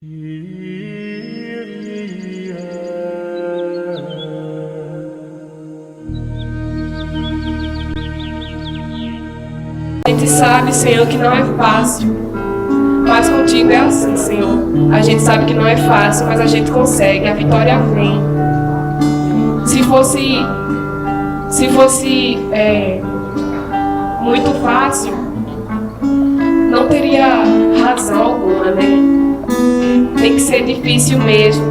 A gente sabe, Senhor, que não é fácil, mas contigo é assim, Senhor. A gente sabe que não é fácil, mas a gente consegue, a vitória vem. Se fosse muito fácil, não teria razão alguma, né? Tem que ser difícil mesmo,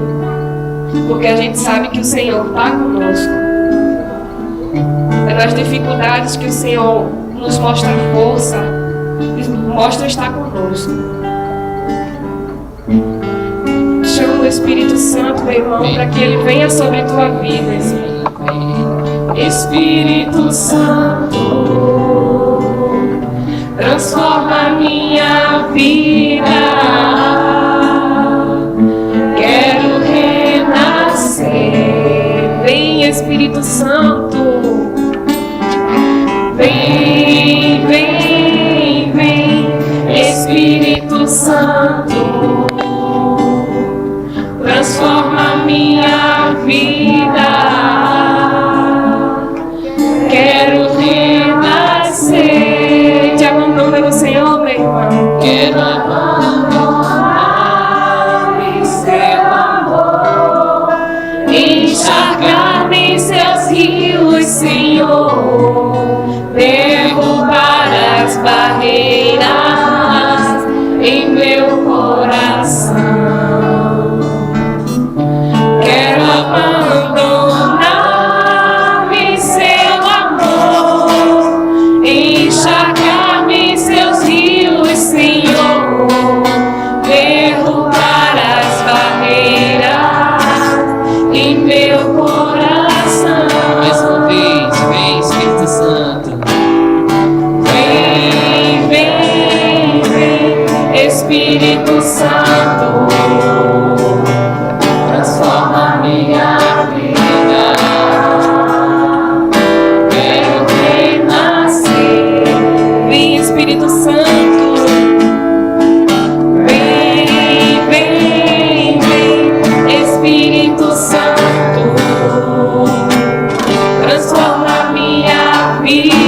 porque a gente sabe que o Senhor está conosco. É nas dificuldades que o Senhor nos mostra força, mostra estar conosco. Chama o Espírito Santo, meu irmão, para que ele venha sobre a tua vida. Espírito Santo, transforma minha vida. Quero renascer. Vem, Espírito Santo. Vem, vem, vem, Espírito Santo, transforma minha vida. Quero renascer. Te abandono pelo Senhor, meu irmão. Quero abandonar-me, seu amor, encharcar-me em seus rios, Senhor. Derrubar as barreiras em meu coração. Quero abandonar-me, seu amor, encharcar-me em seus rios, Senhor. Derrubar as barreiras em meu coração. Mais uma vez, vem, Espírito Santo. Espírito Santo, transforma minha vida. Quero renascer. Vem, Espírito Santo. Vem, vem, vem, Espírito Santo, transforma minha vida.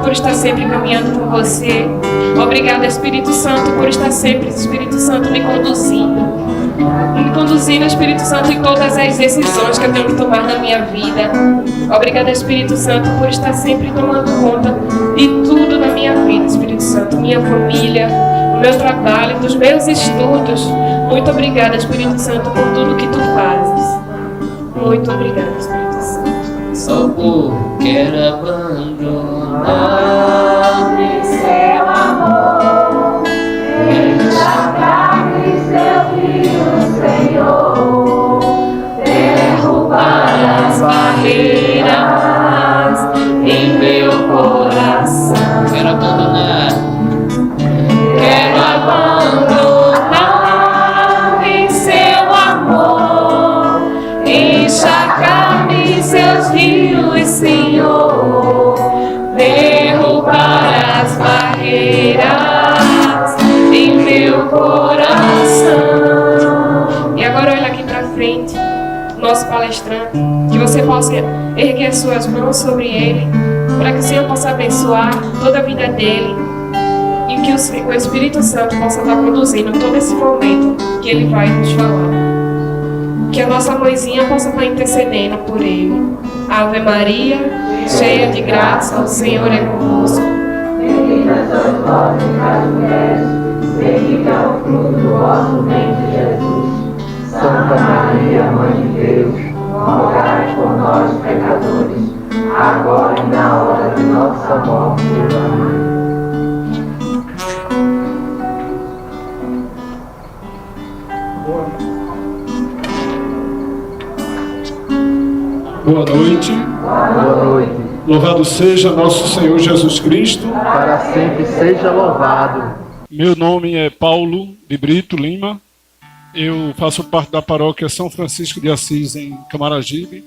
Por estar sempre caminhando com você. Obrigada, Espírito Santo, por estar sempre, Espírito Santo, me conduzindo, Espírito Santo, em todas as decisões que eu tenho que tomar na minha vida. Obrigada, Espírito Santo, por estar sempre tomando conta de tudo na minha vida, Espírito Santo, minha família, o meu trabalho, dos meus estudos. Muito obrigada, Espírito Santo, por tudo que tu fazes. Muito obrigada, Espírito Santo. Socorro, quero abandonar-me, seu amor, encharcar-me em seu rio, Senhor. Derrubar as barreiras em meu coração. quero abandonar. Quero abandonar-me, seu amor, encharcar-me em seus rios, Senhor. Derrubar as barreiras em meu coração. E agora olha aqui pra frente, nosso palestrante, que você possa erguer as suas mãos sobre ele, para que o Senhor possa abençoar toda a vida dele e que o Espírito Santo possa estar conduzindo todo esse momento que ele vai nos falar. Que a nossa mãezinha possa estar intercedendo por ele. Ave Maria, cheia de graça, o Senhor é convosco. Bendita sois vós entre as mulheres, bendito é o fruto do vosso ventre, Mãe de Deus, rogai por nós, pecadores, agora e na hora de nossa morte. Amém. Boa noite. Boa noite. Louvado seja nosso Senhor Jesus Cristo. Para sempre seja louvado. Meu nome é Paulo de Brito Lima. Eu faço parte da paróquia São Francisco de Assis, em Camaragibe.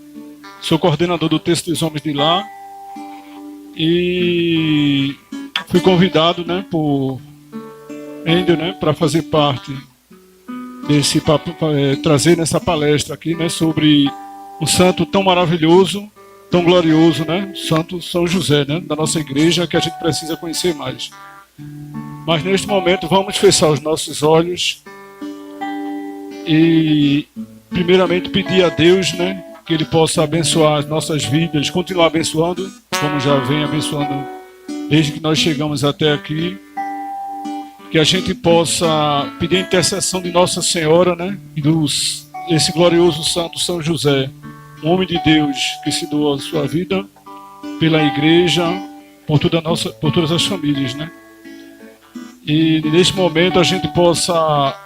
Sou coordenador do Texto dos Homens de lá. E fui convidado, por Ender, para fazer parte desse trazer nessa palestra aqui, sobre um santo tão maravilhoso, tão glorioso, Santo São José, da nossa igreja, que a gente precisa conhecer mais. Mas neste momento vamos fechar os nossos olhos e primeiramente pedir a Deus, que Ele possa abençoar as nossas vidas, continuar abençoando, como já vem abençoando desde que nós chegamos até aqui. Que a gente possa pedir a intercessão de Nossa Senhora, e esse glorioso santo São José, um homem de Deus que se doou a sua vida pela igreja, por todas as famílias, E neste momento a gente possa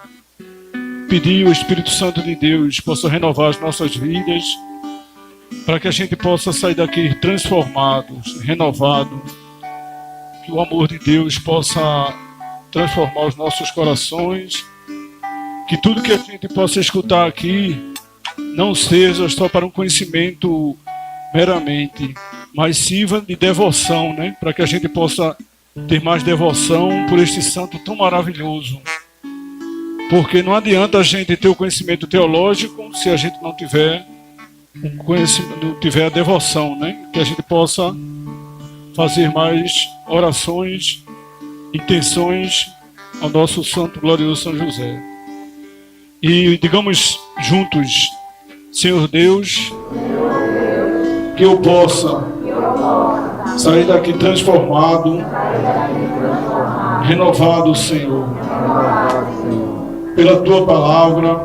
pedir o Espírito Santo de Deus, possa renovar as nossas vidas, para que a gente possa sair daqui transformados, renovados, que o amor de Deus possa transformar os nossos corações, que tudo que a gente possa escutar aqui não seja só para um conhecimento meramente, mas sirva de devoção, para que a gente possa ter mais devoção por este santo tão maravilhoso. Porque não adianta a gente ter o conhecimento teológico se a gente não tiver a devoção, que a gente possa fazer mais orações, intenções ao nosso santo glorioso São José. E digamos juntos: Senhor Deus, que eu possa sair daqui transformado, renovado, Senhor, pela Tua palavra,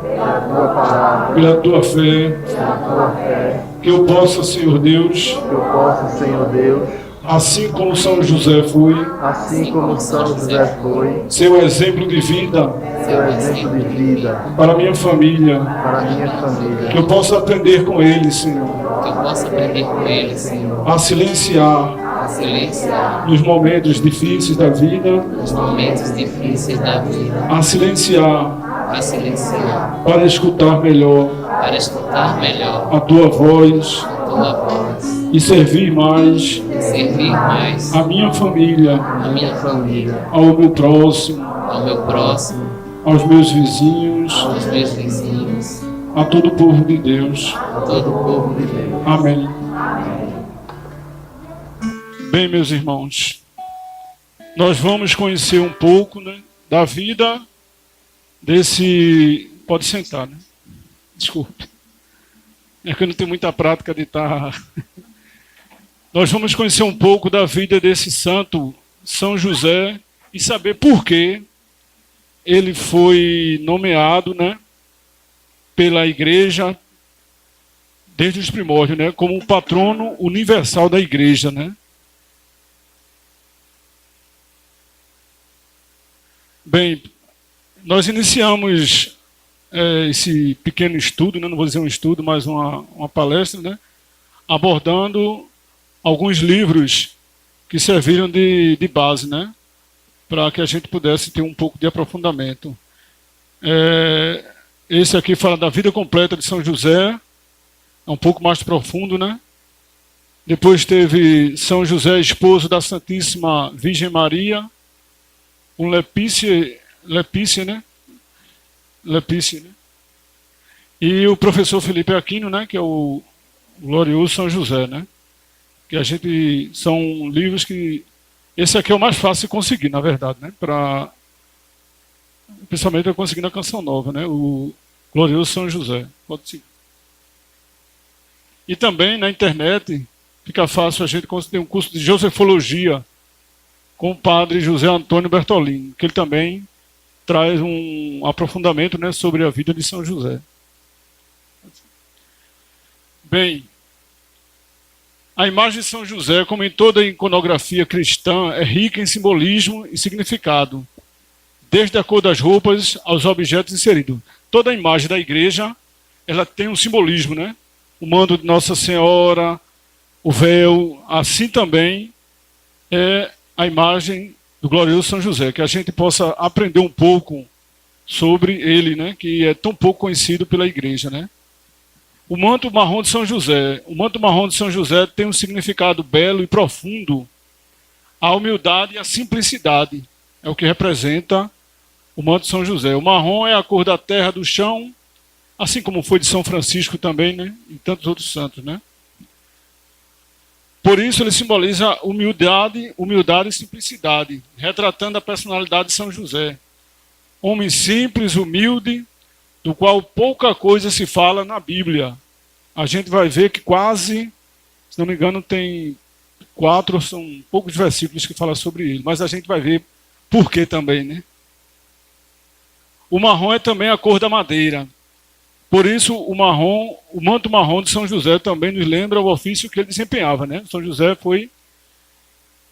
pela Tua fé, que eu possa, Senhor Deus, assim como São José foi, ser um exemplo de vida, para minha família, que eu possa aprender com ele, Senhor, a silenciar nos momentos difíceis da vida, a silenciar para escutar melhor a Tua voz e servir mais a minha família, ao meu próximo, aos meus vizinhos, a todo o povo de Deus. Amém. Bem, meus irmãos, nós vamos conhecer um pouco, da vida desse... Pode sentar, Desculpe. É que eu não tenho muita prática de estar... Nós vamos conhecer um pouco da vida desse santo São José e saber por que ele foi nomeado, pela igreja desde os primórdios, como o patrono universal da igreja, Bem, nós iniciamos esse pequeno estudo, não vou dizer um estudo, mas uma palestra, abordando alguns livros que serviram de base, para que a gente pudesse ter um pouco de aprofundamento. Esse aqui fala da vida completa de São José, é um pouco mais profundo, Depois teve São José, esposo da Santíssima Virgem Maria, com Lepícia, E o professor Felipe Aquino, que é o glorioso São José, Que a gente... São livros que... Esse aqui é o mais fácil de conseguir, na verdade, Principalmente eu consegui na Canção Nova, O glorioso São José. Pode seguir. E também na internet fica fácil a gente conseguir um curso de Josefologia com o padre José Antônio Bertolini, que ele também traz um aprofundamento, sobre a vida de São José. Bem, a imagem de São José, como em toda a iconografia cristã, é rica em simbolismo e significado, desde a cor das roupas aos objetos inseridos. Toda a imagem da igreja, ela tem um simbolismo, né? O manto de Nossa Senhora, o véu, assim também é a imagem do glorioso São José, que a gente possa aprender um pouco sobre ele, né? Que é tão pouco conhecido pela igreja, né? O manto marrom de São José. O manto marrom de São José tem um significado belo e profundo. A humildade e a simplicidade é o que representa o manto de São José. O marrom é a cor da terra, do chão, assim como foi de São Francisco também, né? E tantos outros santos, né? Por isso ele simboliza humildade e simplicidade, retratando a personalidade de São José. Homem simples, humilde, do qual pouca coisa se fala na Bíblia. A gente vai ver que quase, se não me engano, tem 4, são poucos versículos que falam sobre ele, mas a gente vai ver por que também, né? O marrom é também a cor da madeira. Por isso, o manto marrom de São José também nos lembra o ofício que ele desempenhava, né? São José foi,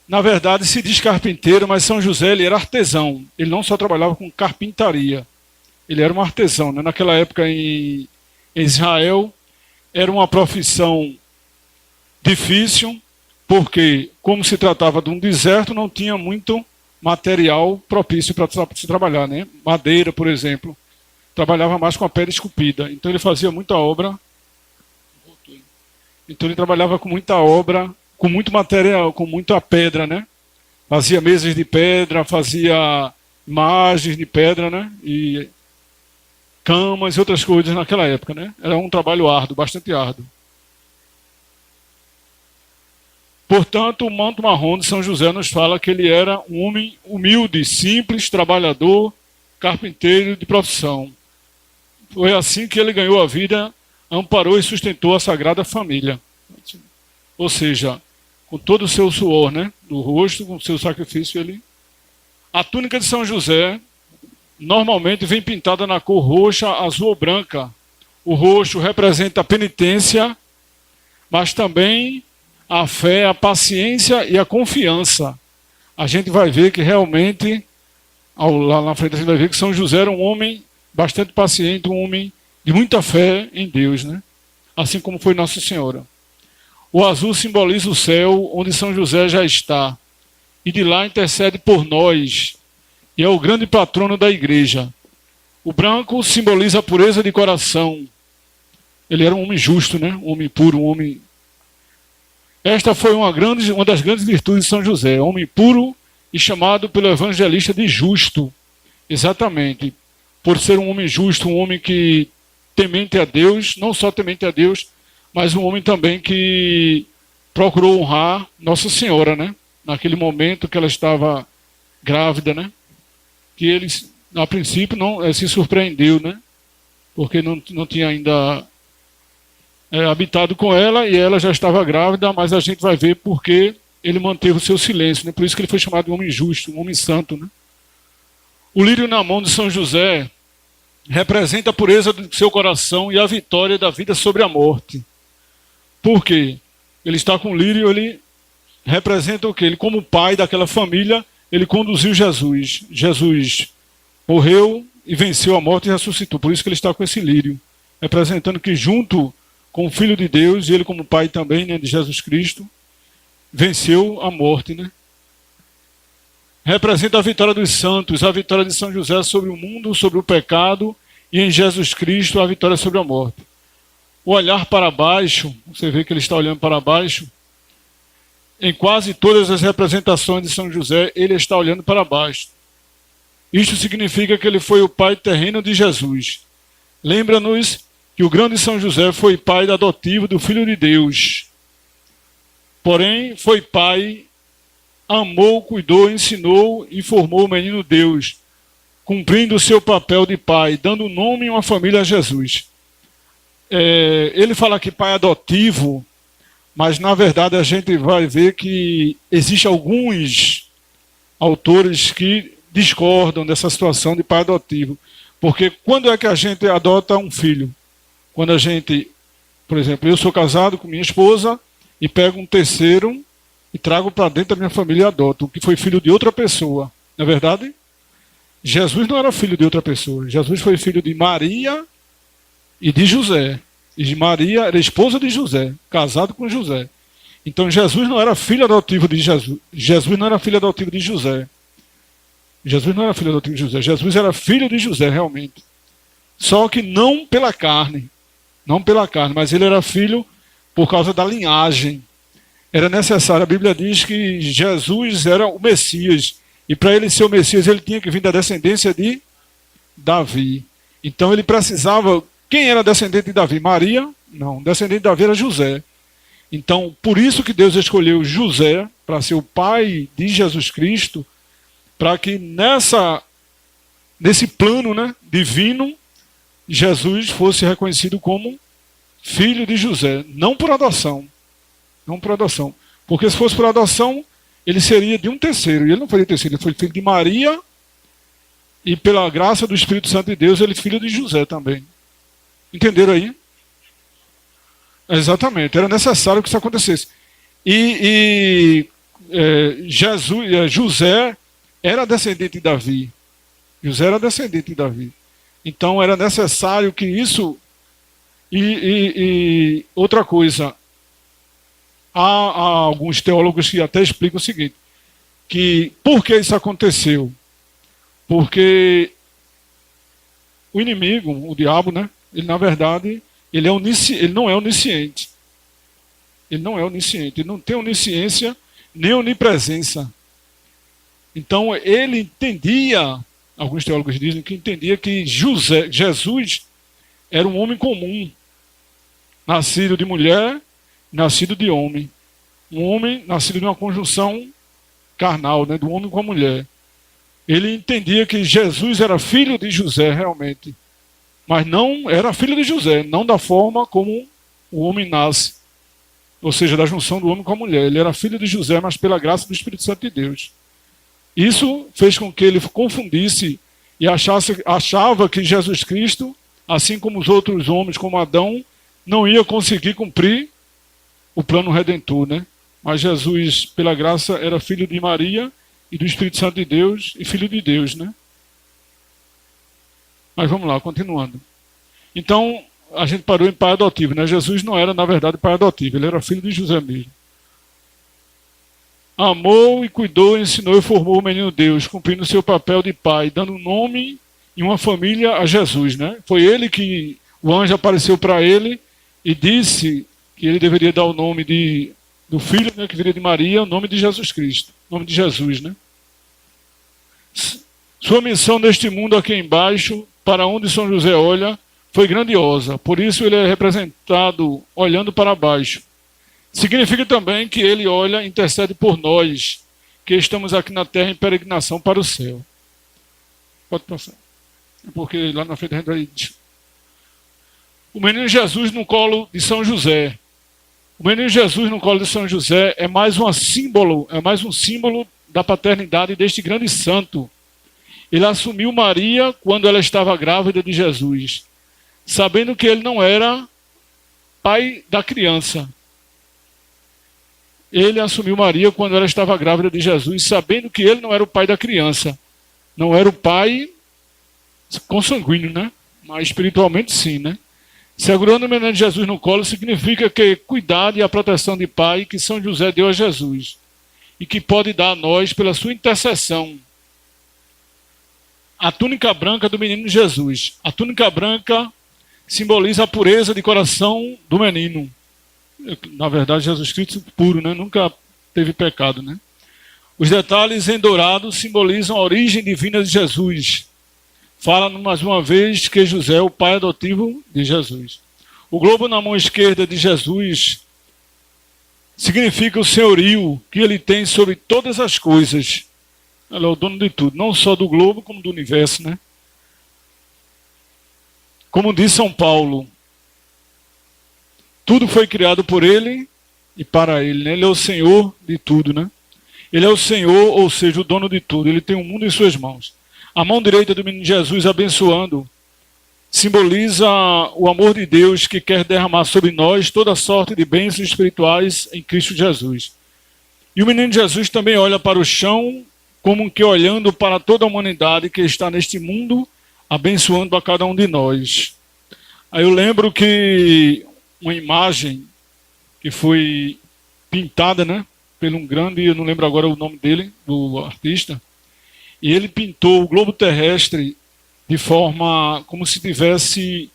na verdade, se diz carpinteiro, mas São José ele era artesão. Ele não só trabalhava com carpintaria, ele era um artesão, né? Naquela época em Israel era uma profissão difícil, porque como se tratava de um deserto, não tinha muito material propício para se trabalhar, né? Madeira, por exemplo. Trabalhava mais com a pedra esculpida. Então ele fazia muita obra. Então ele trabalhava com muita obra, com muito material, com muita pedra, né? Fazia mesas de pedra, fazia imagens de pedra, né? E camas e outras coisas naquela época, né? Era um trabalho árduo, bastante árduo. Portanto, o manto marrom de São José nos fala que ele era um homem humilde, simples, trabalhador, carpinteiro de profissão. Foi assim que ele ganhou a vida, amparou e sustentou a Sagrada Família. Ou seja, com todo o seu suor, né, do rosto, com o seu sacrifício, ele... A túnica de São José normalmente vem pintada na cor roxa, azul ou branca. O roxo representa a penitência, mas também a fé, a paciência e a confiança. A gente vai ver que realmente, lá na frente a gente vai ver que São José era um homem bastante paciente, um homem de muita fé em Deus, né? Assim como foi Nossa Senhora. O azul simboliza o céu, onde São José já está, e de lá intercede por nós, e é o grande patrono da igreja. O branco simboliza a pureza de coração. Ele era um homem justo, né? Um homem puro, um homem... Esta foi uma das grandes virtudes de São José, homem puro e chamado pelo evangelista de justo. Exatamente. Por ser um homem justo, um homem que temente a Deus, não só temente a Deus, mas um homem também que procurou honrar Nossa Senhora, né? Naquele momento que ela estava grávida, né? Que ele, a princípio, não se surpreendeu, né? Porque não tinha ainda habitado com ela e ela já estava grávida, mas a gente vai ver porque ele manteve o seu silêncio, né? Por isso que ele foi chamado de homem justo, um homem santo, né? O lírio na mão de São José representa a pureza do seu coração e a vitória da vida sobre a morte. Por quê? Ele está com o lírio, ele representa o quê? Ele, como pai daquela família, ele conduziu Jesus. Jesus morreu e venceu a morte e ressuscitou. Por isso que ele está com esse lírio, representando que junto com o Filho de Deus, e ele como pai também, né, de Jesus Cristo, venceu a morte, né? Representa a vitória dos santos, a vitória de São José sobre o mundo, sobre o pecado, e em Jesus Cristo a vitória sobre a morte. O olhar para baixo, você vê que ele está olhando para baixo, em quase todas as representações de São José, ele está olhando para baixo. Isto significa que ele foi o pai terreno de Jesus. Lembra-nos que o grande São José foi pai adotivo do Filho de Deus. Porém, foi pai, amou, cuidou, ensinou e formou o menino Deus, cumprindo o seu papel de pai, dando nome e uma família a Jesus. Ele fala que pai adotivo, mas na verdade a gente vai ver que existem alguns autores que discordam dessa situação de pai adotivo. Porque quando é que a gente adota um filho? Quando a gente Por exemplo, eu sou casado com minha esposa e pego um terceiro e trago para dentro da minha família e adoto, que foi filho de outra pessoa. Não é verdade? Jesus não era filho de outra pessoa. Jesus foi filho de Maria e de José. E Maria era esposa de José, casado com José. Então Jesus não era filho adotivo de Jesus. Jesus não era filho adotivo de José. Jesus não era filho adotivo de José. Jesus era filho de José, realmente. Só que não pela carne. Não pela carne, mas ele era filho por causa da linhagem. Era necessário. A Bíblia diz que Jesus era o Messias. E para ele ser o Messias, ele tinha que vir da descendência de Davi. Então ele precisava... Quem era descendente de Davi? Maria? Não. Descendente de Davi era José. Então, por isso que Deus escolheu José para ser o pai de Jesus Cristo, para que nesse plano, né, divino, Jesus fosse reconhecido como filho de José. Não por adoção. Não por adoção. Porque se fosse por adoção, ele seria de um terceiro. E ele não foi de terceiro, ele foi filho de Maria. E pela graça do Espírito Santo de Deus, ele é filho de José também. Entenderam aí? Exatamente, era necessário que isso acontecesse. José era descendente de Davi. José era descendente de Davi. Então era necessário que isso... E outra coisa, há alguns teólogos que até explicam o seguinte, que por que isso aconteceu? Porque o inimigo, o diabo, né? Ele, na verdade, ele não é onisciente. Ele não é onisciente. Ele não tem onisciência nem onipresença. Então, ele entendia, alguns teólogos dizem que entendia que Jesus era um homem comum, nascido de mulher, nascido de homem. Um homem nascido de uma conjunção carnal, né, do homem com a mulher. Ele entendia que Jesus era filho de José, realmente. Mas não era filho de José, não da forma como o homem nasce. Ou seja, da junção do homem com a mulher. Ele era filho de José, mas pela graça do Espírito Santo de Deus. Isso fez com que ele confundisse e achava que Jesus Cristo, assim como os outros homens, como Adão, não ia conseguir cumprir o plano redentor, né? Mas Jesus, pela graça, era filho de Maria e do Espírito Santo de Deus e filho de Deus, né? Mas vamos lá, continuando. Então, a gente parou em pai adotivo, né? Jesus não era, na verdade, pai adotivo, ele era filho de José mesmo. Amou e cuidou, ensinou e formou o menino Deus, cumprindo seu papel de pai, dando nome e uma família a Jesus, né? Foi ele que o anjo apareceu para ele e disse que ele deveria dar o nome do filho, né, que viria de Maria, o nome de Jesus Cristo, o nome de Jesus, né? Sua missão neste mundo aqui embaixo, para onde São José olha, foi grandiosa. Por isso ele é representado olhando para baixo. Significa também que ele olha e intercede por nós, que estamos aqui na terra em peregrinação para o céu. Pode passar. Porque lá na frente a gente vai... O menino Jesus no colo de São José. O menino Jesus no colo de São José é mais um símbolo da paternidade deste grande santo. Ele assumiu Maria quando ela estava grávida de Jesus, sabendo que ele não era pai da criança. Ele assumiu Maria quando ela estava grávida de Jesus, sabendo que ele não era o pai da criança. Não era o pai consanguíneo, né? Mas espiritualmente sim, né? Segurando o menino Jesus no colo significa que cuidado e a proteção de pai que São José deu a Jesus e que pode dar a nós pela sua intercessão. A túnica branca do menino Jesus. A túnica branca simboliza a pureza de coração do menino. Na verdade, Jesus Cristo puro, né? Nunca teve pecado, né? Os detalhes em dourado simbolizam a origem divina de Jesus. Fala mais uma vez que José é o pai adotivo de Jesus. O globo na mão esquerda de Jesus significa o senhorio que ele tem sobre todas as coisas. Ele é o dono de tudo, não só do globo, como do universo, né? Como diz São Paulo, tudo foi criado por ele e para ele, né? Ele é o Senhor de tudo, né? Ele é o Senhor, ou seja, o dono de tudo. Ele tem o mundo em suas mãos. A mão direita do menino Jesus abençoando simboliza o amor de Deus que quer derramar sobre nós toda sorte de bênçãos espirituais em Cristo Jesus. E o menino Jesus também olha para o chão como que olhando para toda a humanidade que está neste mundo, abençoando a cada um de nós. Aí eu lembro que uma imagem que foi pintada, né, por um grande, eu não lembro agora o nome dele, do artista, e ele pintou o globo terrestre de forma como se tivesse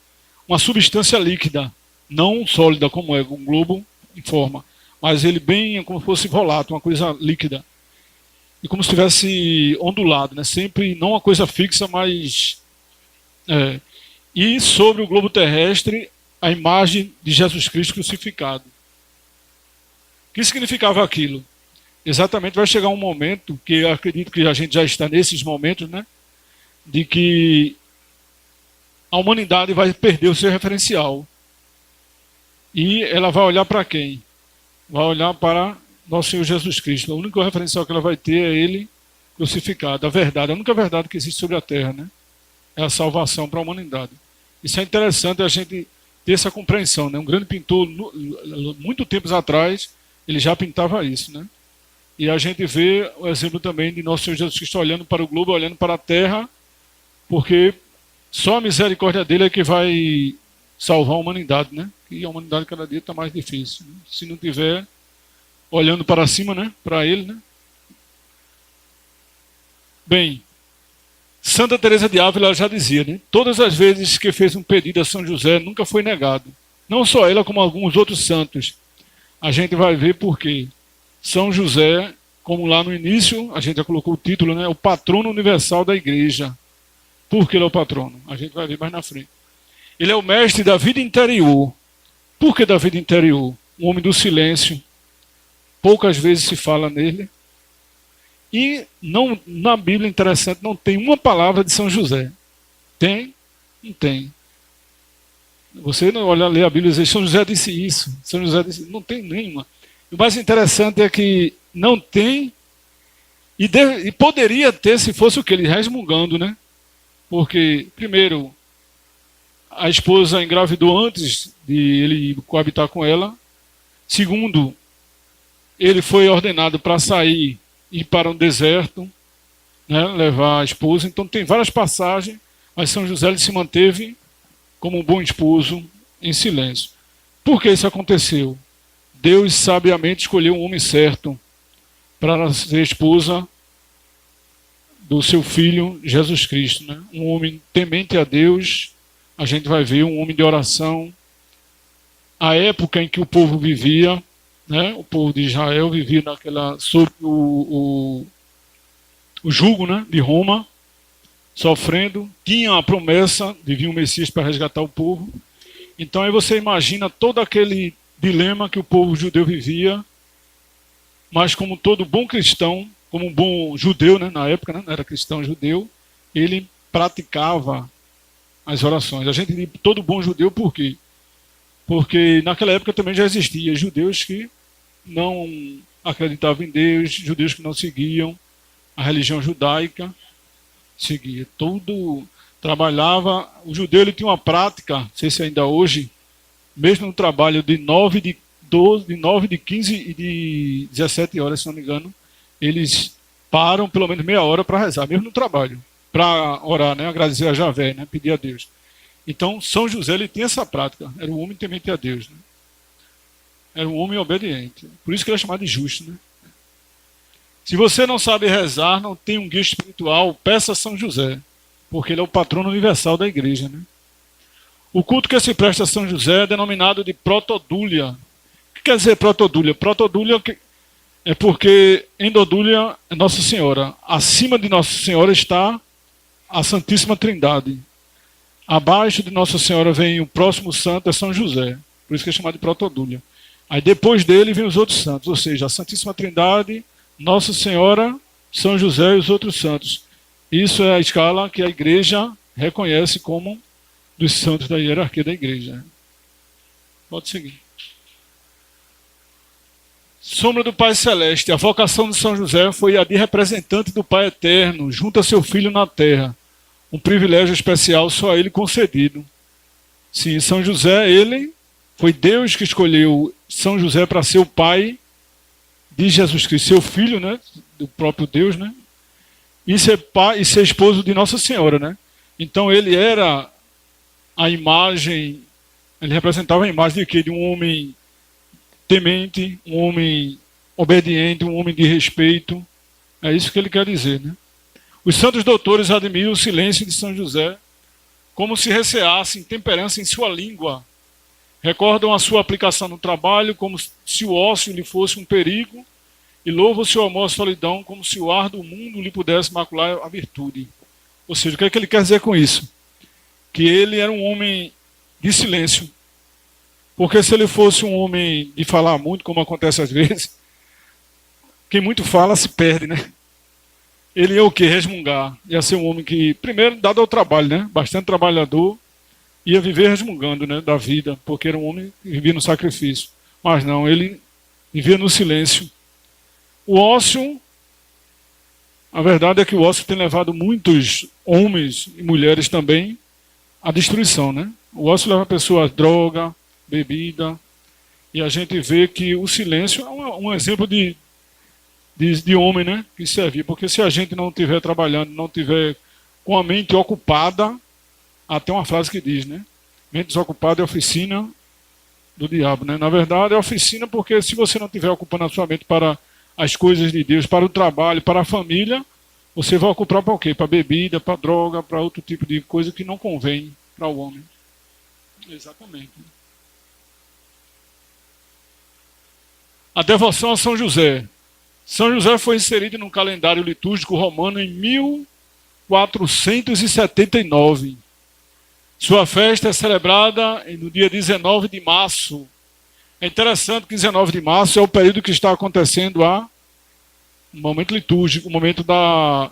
uma substância líquida, não sólida como é um globo em forma, mas ele bem como se fosse volátil, uma coisa líquida. E como se tivesse ondulado, né? Sempre não uma coisa fixa, mas... E sobre o globo terrestre, a imagem de Jesus Cristo crucificado. O que significava aquilo? Exatamente, vai chegar um momento, que eu acredito que a gente já está nesses momentos, né? De que a humanidade vai perder o seu referencial. E ela vai olhar para quem? Vai olhar para nosso Senhor Jesus Cristo. O único referencial que ela vai ter é Ele crucificado. A verdade, a única verdade que existe sobre a terra, né? É a salvação para a humanidade. Isso é interessante a gente ter essa compreensão, né? Um grande pintor, muito tempos atrás, ele já pintava isso, né? E a gente vê o exemplo também de nosso Senhor Jesus Cristo olhando para o globo, olhando para a terra, porque só a misericórdia dele é que vai salvar a humanidade, né? E a humanidade cada dia está mais difícil, né? Se não tiver olhando para cima, né? Para ele, né? Bem, Santa Teresa de Ávila já dizia, né? Todas as vezes que fez um pedido a São José, nunca foi negado. Não só ela, como alguns outros santos. A gente vai ver por quê. São José, como lá no início, a gente já colocou o título, né? O patrono universal da igreja. Por que ele é o patrono? A gente vai ver mais na frente. Ele é o mestre da vida interior. Por que da vida interior? Um homem do silêncio. Poucas vezes se fala nele. E não, na Bíblia, interessante, não tem uma palavra de São José. Tem? Não tem. Você não olha, lê a Bíblia e diz, São José disse isso. São José disse, não tem nenhuma. O mais interessante é que não tem e poderia ter se fosse o que? Ele resmungando, né? Porque, primeiro, a esposa engravidou antes de ele coabitar com ela. Segundo, ele foi ordenado para sair e ir para um deserto, né, levar a esposa. Então tem várias passagens, mas São José ele se manteve como um bom esposo em silêncio. Por que isso aconteceu? Deus sabiamente escolheu um homem certo para ser esposa do seu filho Jesus Cristo, né? Um homem temente a Deus, a gente vai ver um homem de oração. A época em que o povo vivia, né? O povo de Israel vivia sob o jugo, né? De Roma, sofrendo, tinha a promessa de vir um Messias para resgatar o povo. Então aí você imagina todo aquele dilema que o povo judeu vivia, mas como todo bom cristão, como um bom judeu, né, na época, né, não era cristão judeu, ele praticava as orações. A gente diz todo bom judeu por quê? Porque naquela época também já existia judeus que não acreditavam em Deus, judeus que não seguiam a religião judaica, seguia tudo, trabalhava. O judeu ele tinha uma prática, não sei se ainda hoje, mesmo no trabalho de 9, de 12, de 9, de 15 e de 17 horas, se não me engano, eles param pelo menos meia hora para rezar, mesmo no trabalho, para orar, né, agradecer a Javé, né, pedir a Deus. Então, São José ele tinha essa prática, era um homem temente a Deus, né? Era um homem obediente, por isso que ele é chamado de justo, né? Se você não sabe rezar, não tem um guia espiritual, peça a São José, porque ele é o patrono universal da igreja, né? O culto que se presta a São José é denominado de protodúlia. O que quer dizer protodúlia? Protodúlia é porque endodúlia é Nossa Senhora. Acima de Nossa Senhora está a Santíssima Trindade. Abaixo de Nossa Senhora vem o próximo santo, é São José. Por isso que é chamado de protodúlia. Aí depois dele vem os outros santos, ou seja, a Santíssima Trindade, Nossa Senhora, São José e os outros santos. Isso é a escala que a igreja reconhece como dos santos da hierarquia da igreja. Pode seguir. Sombra do Pai Celeste. A vocação de São José foi a de representante do Pai Eterno, junto a seu Filho na terra, um privilégio especial só a ele concedido. Sim, São José, foi Deus que escolheu São José para ser o pai de Jesus Cristo, seu filho, né, do próprio Deus, né, e ser pai e ser esposo de Nossa Senhora, né. Então ele era a imagem, ele representava a imagem de quê? De um homem temente, um homem obediente, um homem de respeito. É isso que ele quer dizer, né? Os santos doutores admiram o silêncio de São José, como se receassem temperança em sua língua. Recordam a sua aplicação no trabalho, como se o ócio lhe fosse um perigo, e louvam o seu amor à solidão, como se o ar do mundo lhe pudesse macular a virtude. Ou seja, o que é que ele quer dizer com isso? Que ele era um homem de silêncio. Porque se ele fosse um homem de falar muito, como acontece às vezes, quem muito fala se perde, né? Ele ia o quê? Resmungar. Ia ser um homem que, primeiro, dado ao trabalho, né? Bastante trabalhador, ia viver resmungando, né? Da vida, porque era um homem que vivia no sacrifício. Mas não, ele vivia no silêncio. O ócio, a verdade é que o ócio tem levado muitos homens e mulheres também à destruição, né? O ócio leva a pessoa a droga, bebida, e a gente vê que o silêncio é um exemplo de homem, né, que serve, porque se a gente não estiver trabalhando, não estiver com a mente ocupada, até uma frase que diz, né, mente desocupada é oficina do diabo, né, na verdade é oficina porque se você não estiver ocupando a sua mente para as coisas de Deus, para o trabalho, para a família, você vai ocupar para o quê? Para bebida, para droga, para outro tipo de coisa que não convém para o homem. Exatamente. A devoção a São José. São José foi inserido no calendário litúrgico romano em 1479. Sua festa é celebrada no dia 19 de março. É interessante que 19 de março é o período que está acontecendo o momento litúrgico, o momento da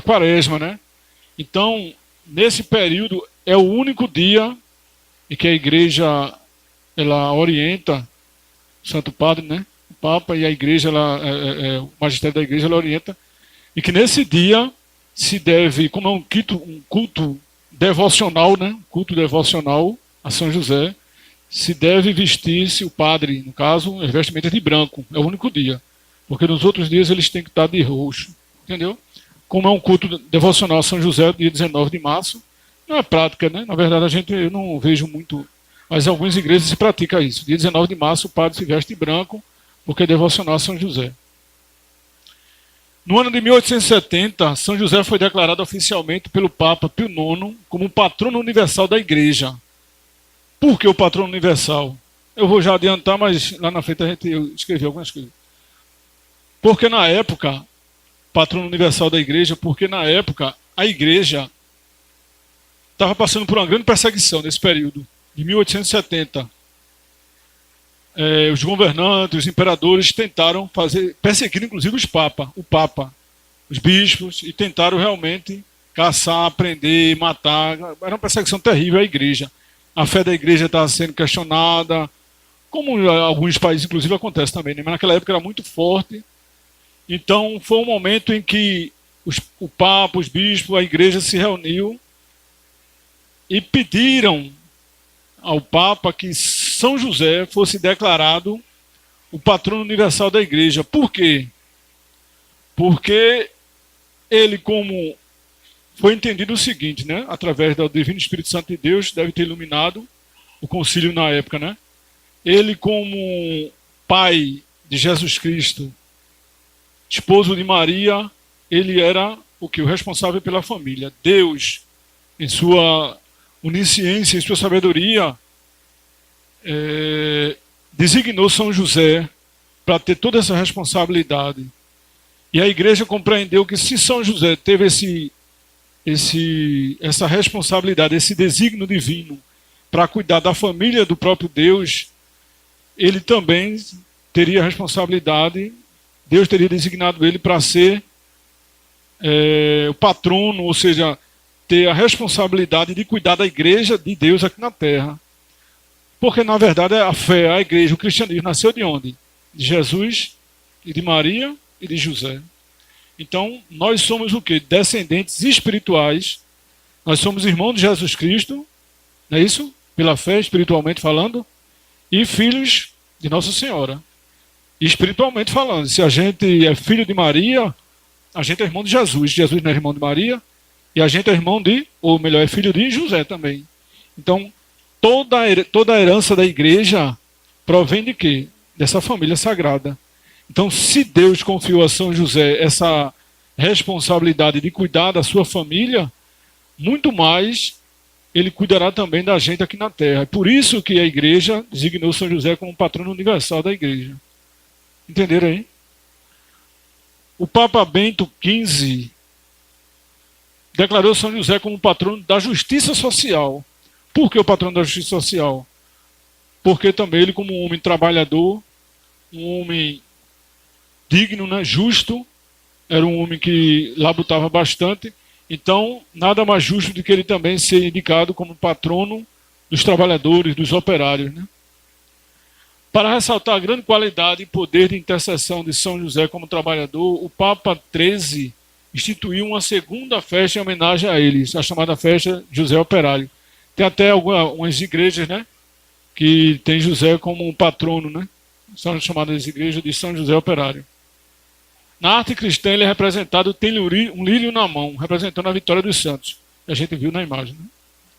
quaresma, né? Então, nesse período, é o único dia em que a igreja ela orienta o Santo Padre, né? O Papa e a igreja, o magistério da igreja, ela orienta, e que nesse dia se deve, como é um culto devocional, né? Culto devocional a São José, se deve vestir-se o padre, no caso, as vestimentas de branco. É o único dia. Porque nos outros dias eles têm que estar de roxo. Entendeu? Como é um culto devocional a São José, dia 19 de março, não é prática, né? Na verdade, eu não vejo muito, mas em algumas igrejas se pratica isso. Dia 19 de março o padre se veste de branco, porque é devocional a São José. No ano de 1870, São José foi declarado oficialmente pelo Papa Pio IX como o patrono universal da igreja. Por que o patrono universal? Eu vou já adiantar, mas lá na frente eu escrevi algumas coisas. Porque na época, patrono universal da igreja, porque na época a igreja estava passando por uma grande perseguição nesse período, de 1870. Os governantes, os imperadores tentaram perseguir inclusive o Papa, os bispos, e tentaram realmente caçar, prender, matar. Era uma perseguição terrível à igreja. A fé da igreja estava sendo questionada, como em alguns países, inclusive, acontece também, né? Mas naquela época era muito forte. Então, foi um momento em que o Papa, os bispos, a igreja se reuniu e pediram ao Papa que São José fosse declarado o patrono universal da igreja. Por quê? Porque ele, como foi entendido o seguinte, né? Através do Divino Espírito Santo de Deus, deve ter iluminado o concílio na época, né? Ele, como pai de Jesus Cristo, esposo de Maria, ele era o responsável pela família. Deus, em sua onisciência, em sua sabedoria, designou São José para ter toda essa responsabilidade. E a igreja compreendeu que se São José teve essa responsabilidade, esse desígnio divino para cuidar da família do próprio Deus, ele também teria a responsabilidade, Deus teria designado ele para ser o patrono, ou seja, ter a responsabilidade de cuidar da igreja de Deus aqui na terra. Porque, na verdade, a fé, a igreja, o cristianismo nasceu de onde? De Jesus, e de Maria e de José. Então, nós somos o quê? Descendentes espirituais Nós somos irmãos de Jesus Cristo, não é isso? Pela fé, espiritualmente falando, e filhos de Nossa Senhora. E espiritualmente falando, se a gente é filho de Maria, a gente é irmão de Jesus. Jesus não é irmão de Maria, e a gente é irmão de, ou melhor, é filho de José também. Então, toda a herança da igreja provém de quê? Dessa família sagrada. Então, se Deus confiou a São José essa responsabilidade de cuidar da sua família, muito mais ele cuidará também da gente aqui na terra. É por isso que a igreja designou São José como patrono universal da igreja. Entenderam aí? O Papa Bento XV declarou São José como patrono da justiça social. Por que o patrono da justiça social? Porque também ele, como um homem trabalhador, um homem digno, né, justo, era um homem que labutava bastante. Então, nada mais justo do que ele também ser indicado como patrono dos trabalhadores, dos operários, né? Para ressaltar a grande qualidade e poder de intercessão de São José como trabalhador, o Papa XIII instituiu uma segunda festa em homenagem a eles, a chamada festa José Operário. Tem até algumas igrejas, né, que tem José como um patrono, né? São chamadas igrejas de São José Operário. Na arte cristã ele é representado, tem um lírio na mão, representando a vitória dos santos. A gente viu na imagem, né?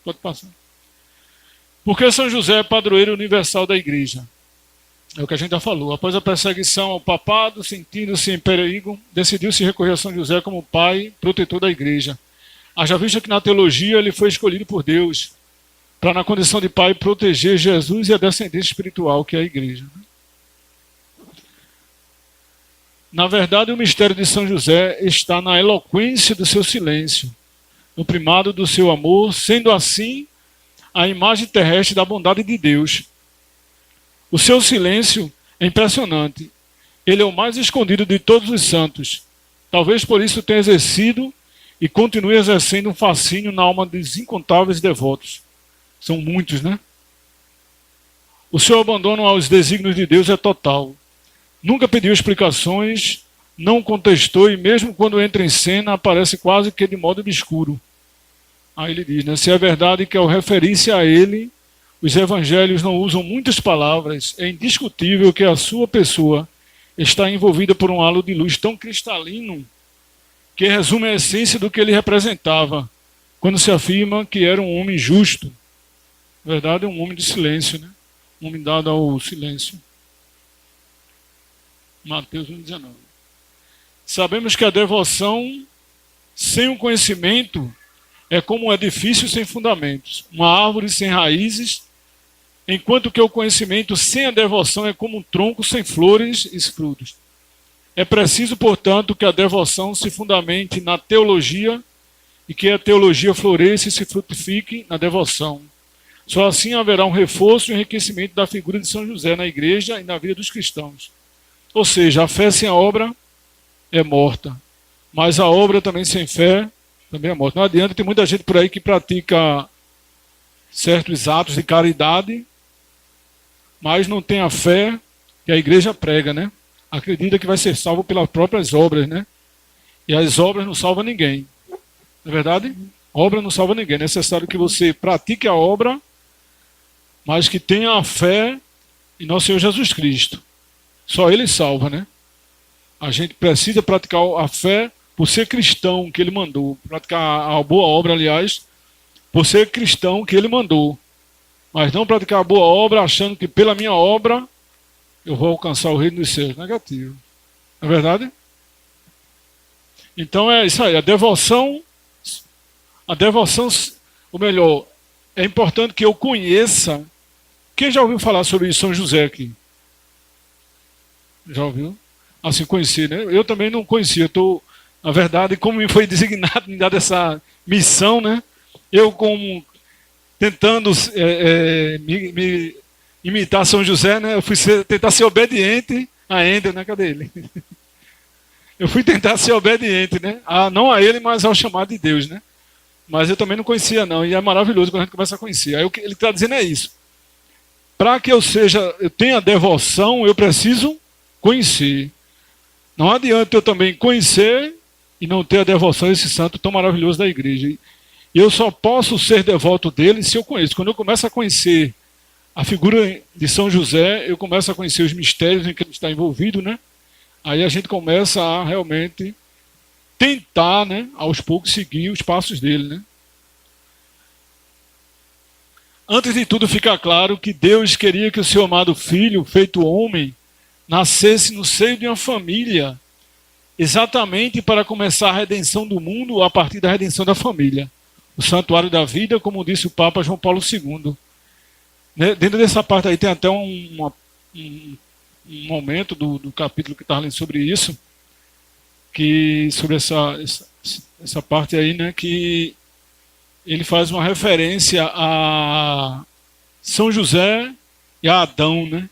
Pode passar. Porque São José é padroeiro universal da igreja. É o que a gente já falou. Após a perseguição ao papado, sentindo-se em perigo, decidiu-se recorrer a São José como pai, protetor da igreja. Haja vista que na teologia ele foi escolhido por Deus para, na condição de pai, proteger Jesus e a descendência espiritual, que é a igreja. Na verdade, o mistério de São José está na eloquência do seu silêncio, no primado do seu amor, sendo assim a imagem terrestre da bondade de Deus. O seu silêncio é impressionante. Ele é o mais escondido de todos os santos. Talvez por isso tenha exercido e continue exercendo um fascínio na alma dos incontáveis devotos. São muitos, né? O seu abandono aos desígnios de Deus é total. Nunca pediu explicações, não contestou e mesmo quando entra em cena aparece quase que de modo obscuro. Aí ele diz, né? Se é verdade que ao referir-se a ele, os evangelhos não usam muitas palavras, é indiscutível que a sua pessoa está envolvida por um halo de luz tão cristalino que resume a essência do que ele representava, quando se afirma que era um homem justo. Na verdade, é um homem de silêncio, né? Um homem dado ao silêncio. Mateus 1,19. Sabemos que a devoção sem o conhecimento é como um edifício sem fundamentos, uma árvore sem raízes, enquanto que o conhecimento sem a devoção é como um tronco sem flores e frutos. É preciso, portanto, que a devoção se fundamente na teologia e que a teologia floresça e se frutifique na devoção. Só assim haverá um reforço e um enriquecimento da figura de São José na igreja e na vida dos cristãos. Ou seja, a fé sem a obra é morta, mas a obra também sem fé também é morta. Não adianta, tem muita gente por aí que pratica certos atos de caridade, mas não tem a fé que a igreja prega, né? Acredita que vai ser salvo pelas próprias obras, né? E as obras não salvam ninguém. Não é verdade? A obra não salva ninguém. É necessário que você pratique a obra, mas que tenha a fé em nosso Senhor Jesus Cristo. Só Ele salva, né? A gente precisa praticar a fé por ser cristão que Ele mandou. Praticar a boa obra, aliás, por ser cristão que Ele mandou. Mas não praticar a boa obra achando que pela minha obra eu vou alcançar o reino dos céus. Negativo. Não é verdade? Então é isso aí. A devoção, ou melhor, é importante que eu conheça. Quem já ouviu falar sobre São José aqui? Já ouviu? Assim, conheci, né? Eu também não conhecia. Na verdade, como me foi designado, me dado essa missão, né? Eu, como tentando me imitar São José, né? Eu fui tentar ser obediente a Ender, né? Cadê ele? Eu fui tentar ser obediente, né? Não a ele, mas ao chamado de Deus, né? Mas eu também não conhecia, não. E é maravilhoso quando a gente começa a conhecer. Aí o que ele está dizendo é isso. Para que eu tenha devoção, eu preciso conhecer. Não adianta eu também conhecer e não ter a devoção a esse santo tão maravilhoso da igreja. Eu só posso ser devoto dele se eu conheço. Quando eu começo a conhecer a figura de São José, eu começo a conhecer os mistérios em que ele está envolvido, né? Aí a gente começa a realmente tentar, né, aos poucos seguir os passos dele, né? Antes de tudo, fica claro que Deus queria que o seu amado filho, feito homem, nascesse no seio de uma família, exatamente para começar a redenção do mundo a partir da redenção da família. O santuário da vida, como disse o Papa João Paulo II. Dentro dessa parte aí tem até um momento do capítulo que está lendo sobre isso, que sobre essa parte aí, né, que ele faz uma referência a São José e a Adão, né?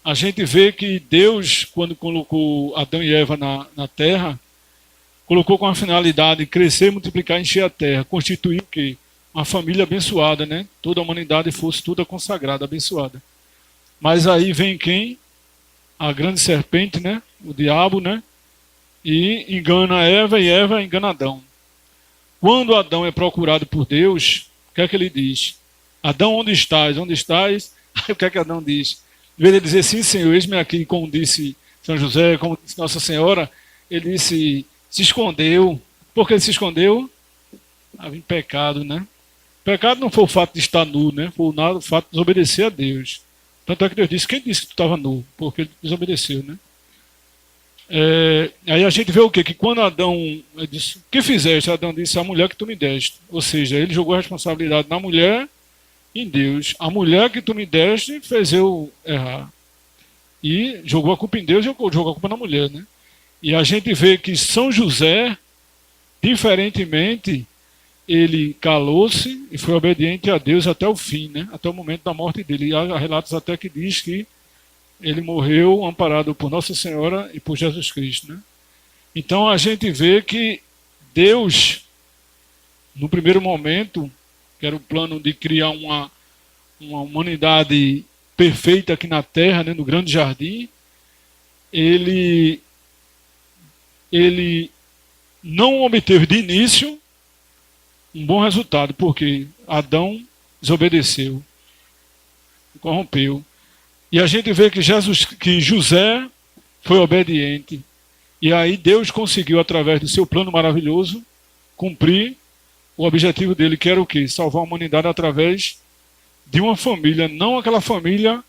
A gente vê que Deus, quando colocou Adão e Eva na terra, colocou com a finalidade de crescer, multiplicar e encher a terra, constituir o quê? Uma família abençoada, né? Toda a humanidade fosse toda consagrada, abençoada. Mas aí vem quem? A grande serpente, né? O diabo, né? E engana Eva e Eva engana Adão. Quando Adão é procurado por Deus, o que é que ele diz? Adão, onde estás? Onde estás? Aí o que é que Adão diz? Em vez de dizer, sim, Senhor, eis-me aqui, como disse São José, como disse Nossa Senhora, ele disse, se escondeu. Por que ele se escondeu? Estava em pecado, né? Pecado não foi o fato de estar nu, né? Foi o fato de desobedecer a Deus. Tanto é que Deus disse, quem disse que tu estava nu? Porque ele desobedeceu, né? Aí a gente vê o quê? Que quando Adão disse, o que fizeste? Adão disse, a mulher que tu me deste. Ou seja, ele jogou a responsabilidade na mulher e em Deus. A mulher que tu me deste fez eu errar. E jogou a culpa em Deus e jogou a culpa na mulher, né? E a gente vê que São José, diferentemente, ele calou-se e foi obediente a Deus até o fim, né? Até o momento da morte dele. E há relatos até que diz que ele morreu amparado por Nossa Senhora e por Jesus Cristo, né? Então a gente vê que Deus, no primeiro momento, que era o plano de criar uma humanidade perfeita aqui na Terra, né, no grande jardim, ele não obteve de início um bom resultado, porque Adão desobedeceu, corrompeu. E a gente vê que José foi obediente. E aí Deus conseguiu, através do seu plano maravilhoso, cumprir o objetivo dele, que era o quê? Salvar a humanidade através de uma família, não aquela família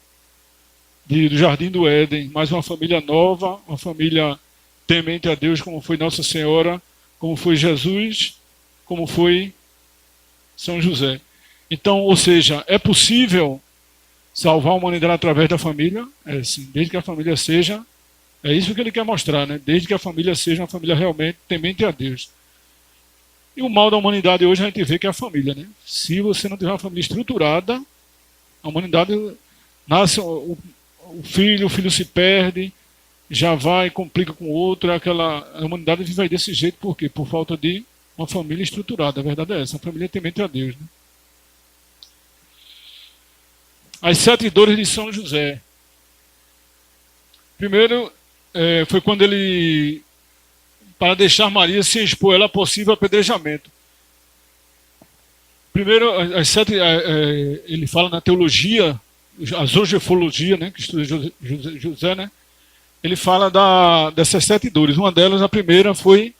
do Jardim do Éden, mas uma família nova, uma família temente a Deus, como foi Nossa Senhora, como foi Jesus, como foi São José. Então, ou seja, é possível salvar a humanidade através da família, sim, desde que a família seja, é isso que ele quer mostrar, né? Desde que a família seja uma família realmente temente a Deus. E o mal da humanidade hoje a gente vê que é a família, né? Se você não tiver uma família estruturada, a humanidade nasce o filho se perde, já vai, complica com o outro, a humanidade vive desse jeito, por quê? Por falta de uma família estruturada, a verdade é essa, uma família temente a Deus, né? As 7 dores de São José. Primeiro, foi quando ele, para deixar Maria se expor ela possível apedrejamento. Primeiro, as 7, ele fala na teologia, a zoofologia, né, que estuda José, né, ele fala dessas 7 dores. Uma delas, a primeira, foi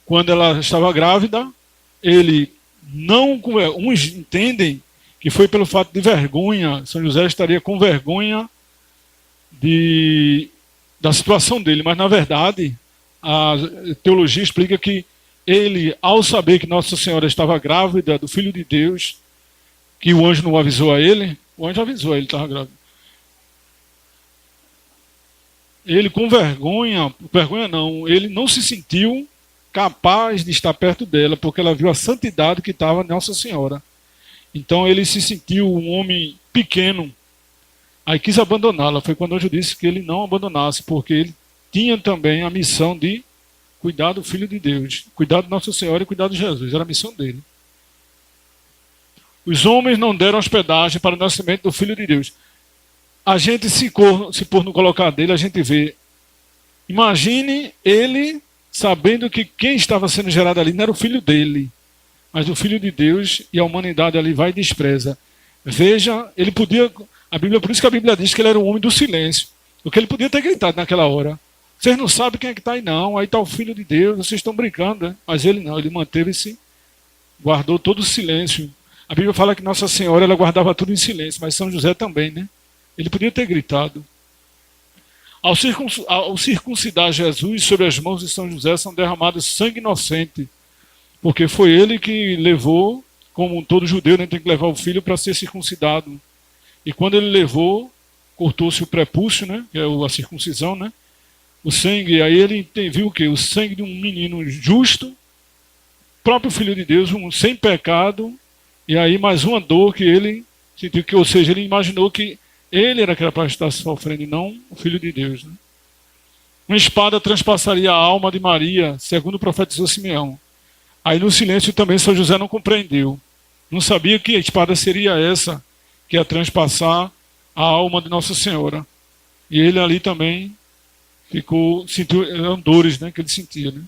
quando ela estava grávida. Ele não, uns entendem que foi pelo fato de vergonha. São José estaria com vergonha da situação dele, mas na verdade a teologia explica que ele, ao saber que Nossa Senhora estava grávida do Filho de Deus, que o anjo não avisou a ele, o anjo avisou a ele que estava grávido. Ele com vergonha não, ele não se sentiu capaz de estar perto dela, porque ela viu a santidade que estava em Nossa Senhora. Então ele se sentiu um homem pequeno, aí quis abandoná-la. Foi quando o anjo disse que ele não abandonasse, porque ele tinha também a missão de cuidar do Filho de Deus, cuidar de Nossa Senhora e cuidar de Jesus, era a missão dele. Os homens não deram hospedagem para o nascimento do Filho de Deus. A gente, se pôr no colocar dele, a gente vê, imagine ele sabendo que quem estava sendo gerado ali não era o filho dele, mas o Filho de Deus e a humanidade ali vai e despreza. Veja, ele podia, a Bíblia, por isso que a Bíblia diz que ele era um homem do silêncio, porque ele podia ter gritado naquela hora: vocês não sabem quem é que está aí não, aí está o Filho de Deus, vocês estão brincando, né? Mas ele não, ele manteve-se, guardou todo o silêncio. A Bíblia fala que Nossa Senhora, ela guardava tudo em silêncio, mas São José também, né? Ele podia ter gritado. Ao circuncidar Jesus, sobre as mãos de São José são derramados sangue inocente, porque foi ele que levou, como todo judeu, né, tem que levar o filho para ser circuncidado. E quando ele levou, cortou-se o prepúcio, né, que é a circuncisão, né, o sangue, aí ele viu o quê? O sangue de um menino justo, próprio Filho de Deus, sem pecado, e aí mais uma dor que ele sentiu, que, ou seja, ele imaginou que ele era capaz de estar sofrendo e não o Filho de Deus. Né? Uma espada transpassaria a alma de Maria, segundo profetizou Simeão. Aí no silêncio também São José não compreendeu. Não sabia que a espada seria essa, que ia transpassar a alma de Nossa Senhora. E ele ali também sentiu eram dores, né, que ele sentia. Né?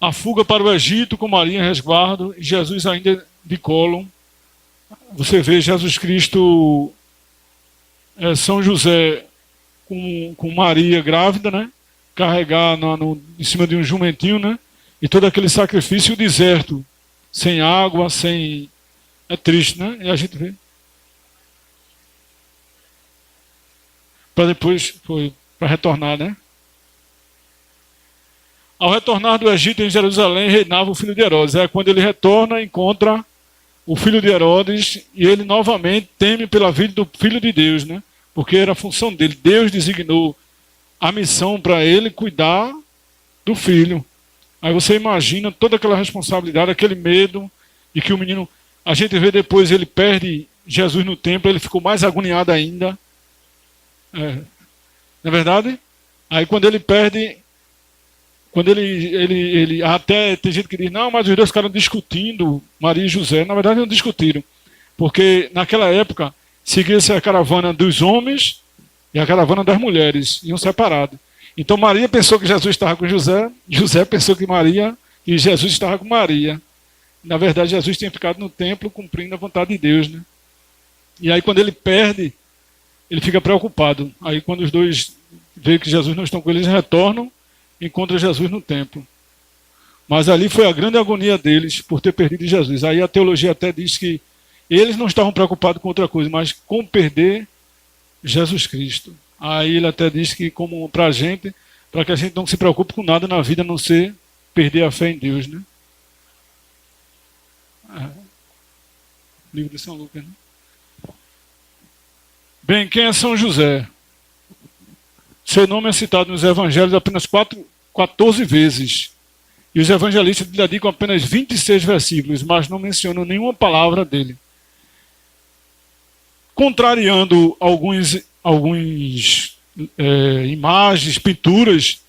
A fuga para o Egito com Maria em resguardo e Jesus ainda de colo. Você vê Jesus Cristo, São José com Maria grávida, né? Carregar em cima de um jumentinho, né? E todo aquele sacrifício, o deserto, sem água, sem... É triste, né? E a gente vê. Para depois, para retornar, né? Ao retornar do Egito, em Jerusalém, reinava o filho de Herodes. É quando ele retorna, encontra o filho de Herodes, e ele novamente teme pela vida do Filho de Deus, né? Porque era a função dele. Deus designou a missão para ele cuidar do filho. Aí você imagina toda aquela responsabilidade, aquele medo, e que o menino... A gente vê depois, ele perde Jesus no templo, ele ficou mais agoniado ainda. Não é verdade? Aí quando ele perde... Quando ele até tem gente que diz, não, mas os dois ficaram discutindo, Maria e José. Na verdade, não discutiram. Porque naquela época, seguia-se a caravana dos homens e a caravana das mulheres, iam separados. Então Maria pensou que Jesus estava com José, José pensou que Jesus estava com Maria. Na verdade, Jesus tinha ficado no templo cumprindo a vontade de Deus, né? E aí quando ele perde, ele fica preocupado. Aí quando os dois veem que Jesus não está com eles, retornam, encontra Jesus no templo. Mas ali foi a grande agonia deles por ter perdido Jesus. Aí a teologia até diz que eles não estavam preocupados com outra coisa, mas com perder Jesus Cristo. Aí ele até diz que, como para a gente, para que a gente não se preocupe com nada na vida, a não ser perder a fé em Deus, né? Livro de São Lucas, né? Bem, quem é São José? Seu nome é citado nos evangelhos apenas 14 vezes. E os evangelistas dedicam apenas 26 versículos, mas não mencionam nenhuma palavra dele. Contrariando alguns imagens, pinturas,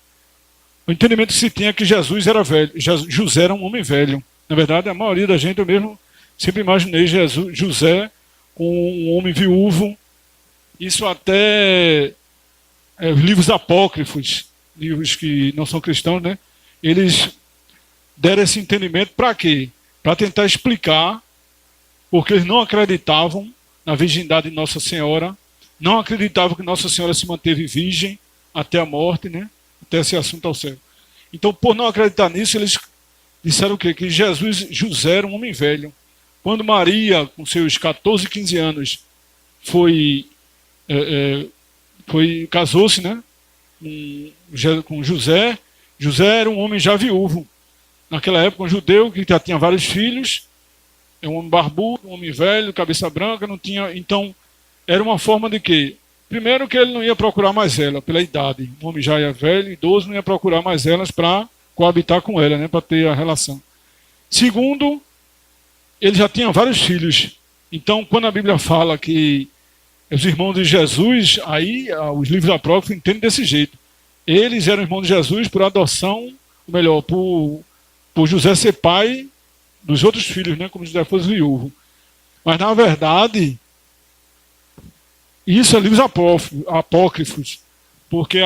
o entendimento que se tinha é que Jesus era velho, José era um homem velho. Na verdade, a maioria da gente, eu mesmo sempre imaginei José com um homem viúvo. Isso até livros apócrifos, livros que não são cristãos, né? Eles deram esse entendimento para quê? Para tentar explicar porque eles não acreditavam na virgindade de Nossa Senhora, não acreditavam que Nossa Senhora se manteve virgem até a morte, né? Até esse assunto ao céu. Então, por não acreditar nisso, eles disseram o quê? Que José era um homem velho. Quando Maria, com seus 14, 15 anos, casou-se, né? Com José. José era um homem já viúvo. Naquela época, um judeu que já tinha vários filhos, um homem barbudo, um homem velho, cabeça branca, não tinha. Então, era uma forma de quê? Primeiro que ele não ia procurar mais ela, pela idade. Um homem já ia velho, idoso, não ia procurar mais elas para coabitar com ela, né? Para ter a relação. Segundo, ele já tinha vários filhos. Então, quando a Bíblia fala que os irmãos de Jesus, aí os livros apócrifos entendem desse jeito. Eles eram irmãos de Jesus por adoção, ou melhor, por José ser pai dos outros filhos, né? Como José fosse viúvo. Mas, na verdade, isso é livros apócrifos, porque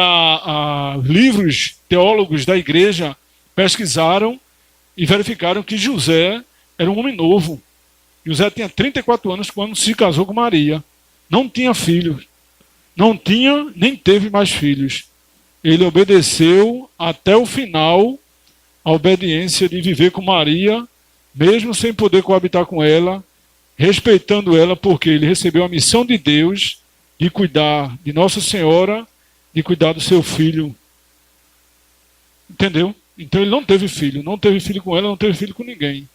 livros teólogos da igreja pesquisaram e verificaram que José era um homem novo. José tinha 34 anos quando se casou com Maria. Não tinha filhos. Não tinha, nem teve mais filhos. Ele obedeceu até o final a obediência de viver com Maria, mesmo sem poder coabitar com ela, respeitando ela, porque ele recebeu a missão de Deus de cuidar de Nossa Senhora, de cuidar do seu filho. Entendeu? Então ele não teve filho com ela, não teve filho com ninguém.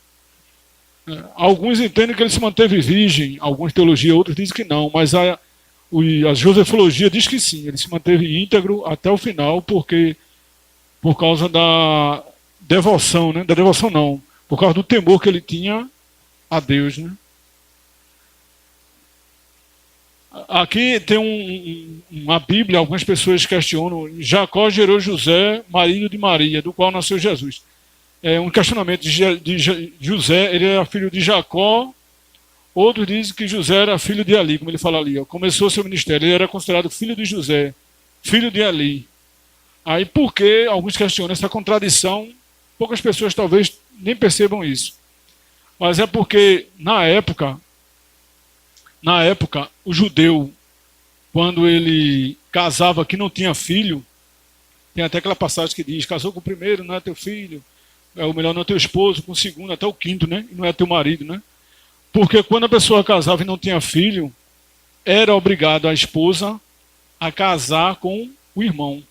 Alguns entendem que ele se manteve virgem, alguns teologia, outros dizem que não, mas a Josefologia diz que sim, ele se manteve íntegro até o final, porque por causa da devoção, né? Da devoção não, por causa do temor que ele tinha a Deus, né? Aqui tem uma Bíblia, algumas pessoas questionam, Jacó gerou José, marido de Maria, do qual nasceu Jesus. É um questionamento de José, ele era filho de Jacó, outros dizem que José era filho de Eli, como ele fala ali, ó, começou seu ministério, ele era considerado filho de José, filho de Eli. Aí por que alguns questionam essa contradição? Poucas pessoas talvez nem percebam isso. Mas é porque na época, o judeu, quando ele casava que não tinha filho, tem até aquela passagem que diz, casou com o primeiro, não é teu filho, o melhor não é teu esposo, com o segundo até o quinto, né? E não é teu marido, né? Porque quando a pessoa casava e não tinha filho, era obrigado a esposa a casar com o irmão.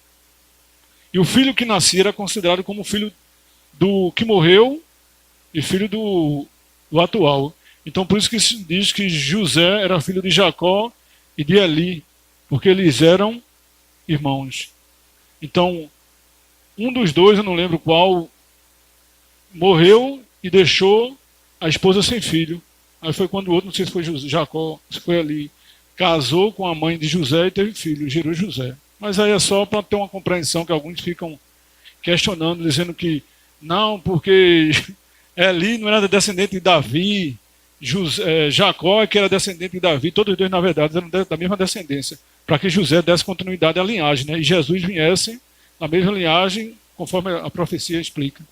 E o filho que nascia era considerado como filho do que morreu e filho do atual. Então por isso que se diz que José era filho de Jacó e de Eli, porque eles eram irmãos. Então, um dos dois, eu não lembro qual, morreu e deixou a esposa sem filho. Aí foi quando o outro, não sei se foi Jacó, se foi Eli, casou com a mãe de José e teve filho, gerou José. Mas aí é só para ter uma compreensão que alguns ficam questionando, dizendo que não, porque Eli não era descendente de Davi, Jacó é que era descendente de Davi, todos os dois, na verdade, eram da mesma descendência, para que José desse continuidade à linhagem, né? E Jesus viesse na mesma linhagem, conforme a profecia explica.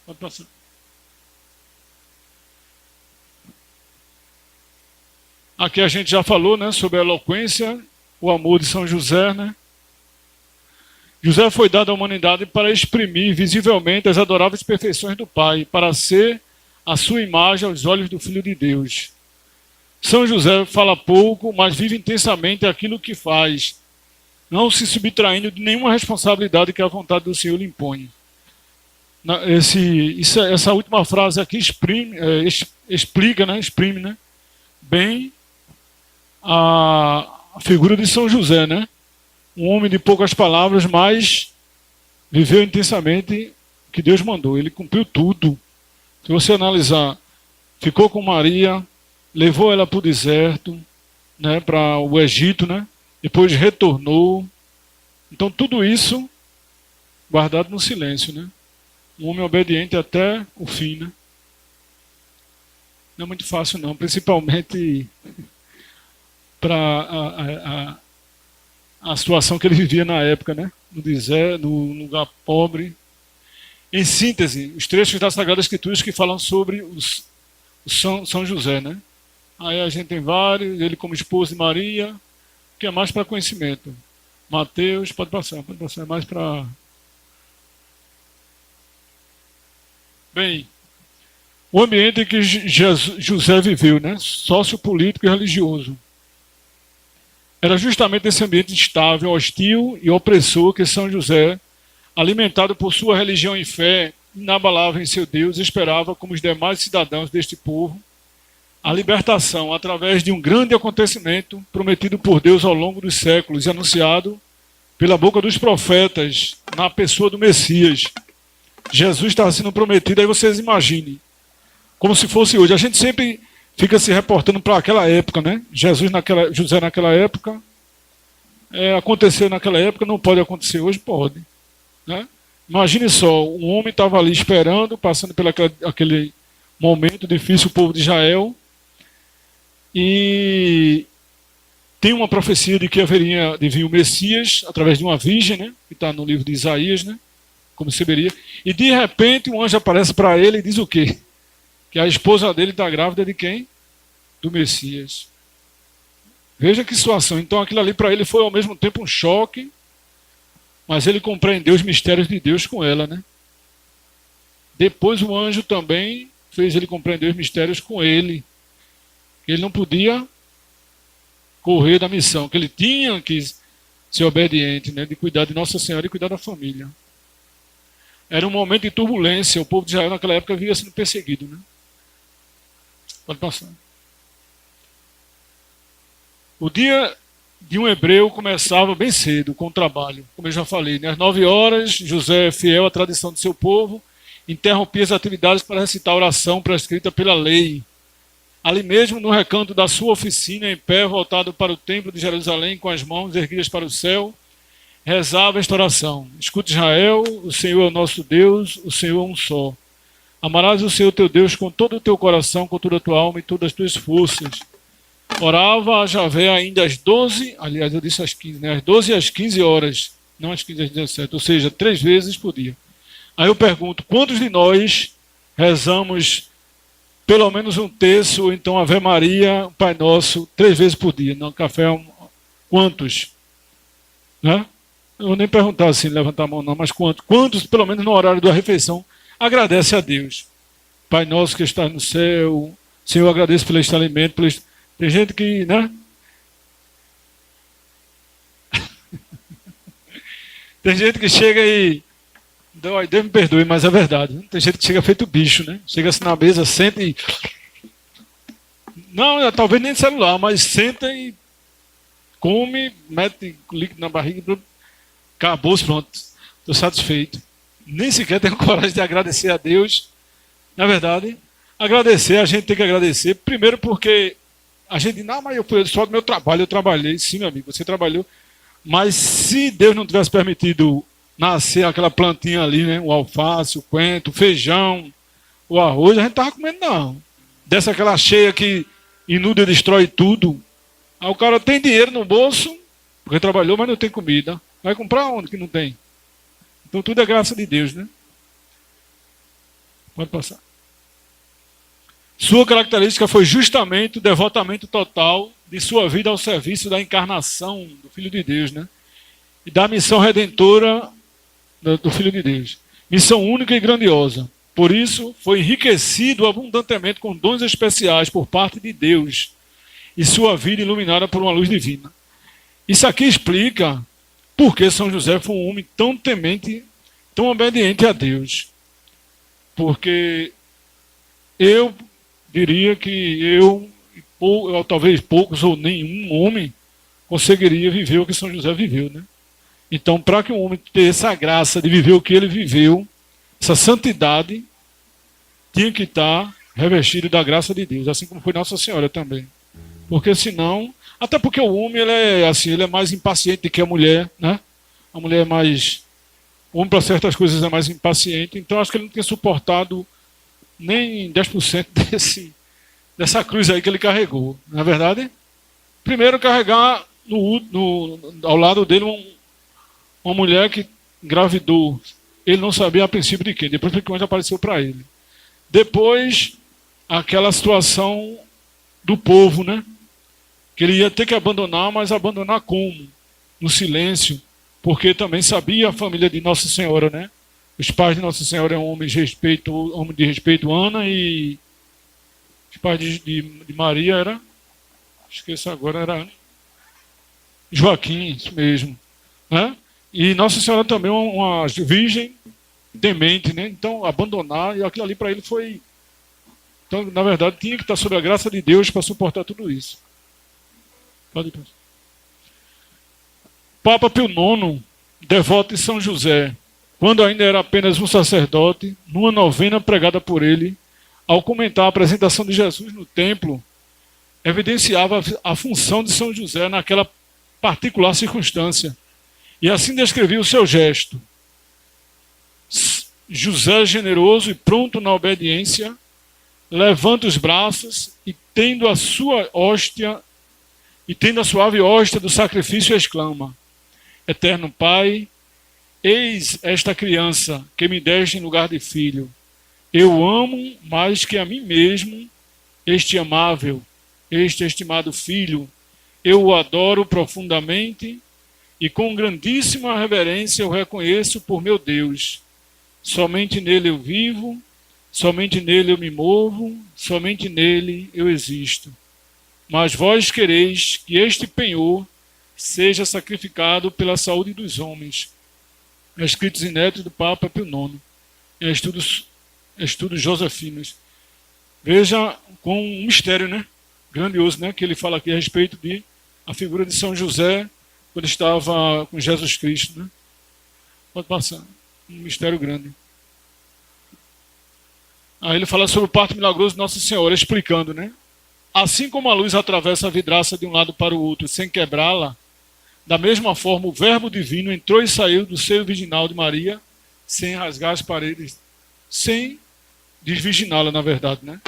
Pode passar. Aqui a gente já falou, né, sobre a eloquência, o amor de São José, né? José foi dado à humanidade para exprimir visivelmente as adoráveis perfeições do Pai, para ser a sua imagem aos olhos do Filho de Deus. São José fala pouco, mas vive intensamente aquilo que faz, não se subtraindo de nenhuma responsabilidade que a vontade do Senhor lhe impõe. Essa última frase aqui explica, né, exprime, né, bem a figura de São José, né? Um homem de poucas palavras, mas viveu intensamente o que Deus mandou. Ele cumpriu tudo. Se você analisar, ficou com Maria, levou ela para o deserto, né, para o Egito, né? Depois retornou. Então tudo isso guardado no silêncio, né? Um homem obediente até o fim, né? Não é muito fácil não, principalmente para a situação que ele vivia na época, né? No deserto, no lugar pobre. Em síntese, os trechos das Sagradas Escrituras que falam sobre São José, né? Aí a gente tem vários, ele como esposo de Maria, que é mais para conhecimento. Mateus, pode passar, é mais para... Bem, o ambiente em que José viveu, né? Sociopolítico e religioso. Era justamente esse ambiente instável, hostil e opressor que São José, alimentado por sua religião e fé, inabalável em seu Deus, esperava, como os demais cidadãos deste povo, a libertação através de um grande acontecimento prometido por Deus ao longo dos séculos e anunciado pela boca dos profetas na pessoa do Messias. Jesus estava sendo prometido, aí vocês imaginem, como se fosse hoje. A gente sempre fica se reportando para aquela época, né? José naquela época, aconteceu naquela época, não pode acontecer hoje, pode. Né? Imagine só, um homem estava ali esperando, passando por aquele momento difícil, o povo de Israel, e tem uma profecia de que haveria de vir o Messias através de uma virgem, né? Que está no livro de Isaías, né? como saberia. E de repente um anjo aparece para ele e diz o quê? Que a esposa dele está grávida de quem? Do Messias. Veja que situação. Então aquilo ali para ele foi ao mesmo tempo um choque, mas ele compreendeu os mistérios de Deus com ela, né? Depois o anjo também fez ele compreender os mistérios com ele. Ele não podia correr da missão, que ele tinha que ser obediente, né? De cuidar de Nossa Senhora e cuidar da família. Era um momento de turbulência. O povo de Israel naquela época vivia sendo perseguido, né? Pode passar. O dia de um hebreu começava bem cedo com o trabalho, como eu já falei, né? Às 9 horas, José, fiel à tradição do seu povo, interrompia as atividades para recitar a oração prescrita pela lei. Ali mesmo, no recanto da sua oficina, em pé, voltado para o templo de Jerusalém, com as mãos erguidas para o céu, rezava esta oração: escuta, Israel, o Senhor é o nosso Deus, o Senhor é um só. Amarás o Senhor teu Deus com todo o teu coração, com toda a tua alma e todas as tuas forças. Orava a Javé ainda às 12, aliás, eu disse às 15, né? Às 12 e às 15 horas, não às 15 às 17, ou seja, 3 vezes por dia. Aí eu pergunto, quantos de nós rezamos pelo menos um terço, ou então Ave Maria, Pai Nosso, 3 vezes por dia? No café, quantos? Né? Eu vou nem perguntar assim, levantar a mão não, mas quantos? Quantos, pelo menos no horário da refeição, agradece a Deus? Pai Nosso que está no céu, Senhor, agradeço pelo este alimento, pelo este... Tem gente que, né? Tem gente que chega e... Deus me perdoe, mas é verdade. Tem gente que chega feito bicho, né? Chega assim na mesa, senta e... Não, talvez nem celular, mas senta e come, mete líquido na barriga, acabou, pronto. Estou satisfeito. Nem sequer tenho coragem de agradecer a Deus. Na verdade, agradecer, a gente tem que agradecer. Primeiro porque a gente diz, não, mas eu fui só do meu trabalho, eu trabalhei. Sim, meu amigo, você trabalhou. Mas se Deus não tivesse permitido nascer aquela plantinha ali, né? O alface, o coentro, o feijão, o arroz, a gente estava comendo não. Dessa aquela cheia que inunda e destrói tudo. Aí o cara tem dinheiro no bolso, porque trabalhou, mas não tem comida. Vai comprar onde que não tem? Então tudo é graça de Deus, né? Pode passar. Sua característica foi justamente o devotamento total de sua vida ao serviço da encarnação do Filho de Deus, né? E da missão redentora do Filho de Deus. Missão única e grandiosa. Por isso, foi enriquecido abundantemente com dons especiais por parte de Deus e sua vida iluminada por uma luz divina. Isso aqui explica por que São José foi um homem tão temente, tão obediente a Deus. Porque eu diria que talvez poucos ou nenhum homem conseguiria viver o que São José viveu, né? Então, para que um homem tenha essa graça de viver o que ele viveu, essa santidade, tinha que estar revestido da graça de Deus, assim como foi Nossa Senhora também. Porque senão, até porque o homem ele é mais impaciente do que a mulher, né? A mulher é mais... O homem para certas coisas é mais impaciente, então acho que ele não tinha suportado nem 10% dessa cruz aí que ele carregou. Não é verdade? Primeiro, carregar ao lado dele uma mulher que engravidou. Ele não sabia a princípio de quem. Depois que o anjo apareceu para ele. Depois, aquela situação do povo, né? Que ele ia ter que abandonar, mas abandonar como? No silêncio. Porque também sabia a família de Nossa Senhora, né? Os pais de Nossa Senhora eram homens de respeito, Ana, e os pais de Maria era, esqueço agora, era Joaquim, isso mesmo, né? E Nossa Senhora também uma virgem temente, né? Então, abandonar, e aquilo ali para ele foi... Então, na verdade, tinha que estar sob a graça de Deus para suportar tudo isso. Pode ir. Papa Pio IX, devoto de São José, quando ainda era apenas um sacerdote, numa novena pregada por ele, ao comentar a apresentação de Jesus no templo, evidenciava a função de São José naquela particular circunstância. E assim descrevia o seu gesto. José, generoso e pronto na obediência, levanta os braços e tendo a suave hóstia do sacrifício, exclama: Eterno Pai, Eis esta criança que me deste em lugar de filho. Eu amo mais que a mim mesmo este amável, este estimado filho. Eu o adoro profundamente e com grandíssima reverência o reconheço por meu Deus. Somente nele eu vivo, somente nele eu me movo, somente nele eu existo. Mas vós quereis que este penhor seja sacrificado pela saúde dos homens. Escritos inéditos do Papa Pio IX, em estudos josefinos. Veja com um mistério, né? Grandioso, né? Que ele fala aqui a respeito de a figura de São José quando estava com Jesus Cristo, né? Pode passar. Um mistério grande. Aí ele fala sobre o parto milagroso de Nossa Senhora, explicando, né? Assim como a luz atravessa a vidraça de um lado para o outro sem quebrá-la, da mesma forma o Verbo Divino entrou e saiu do seio virginal de Maria sem rasgar as paredes, sem desvirginá-la, na verdade, né?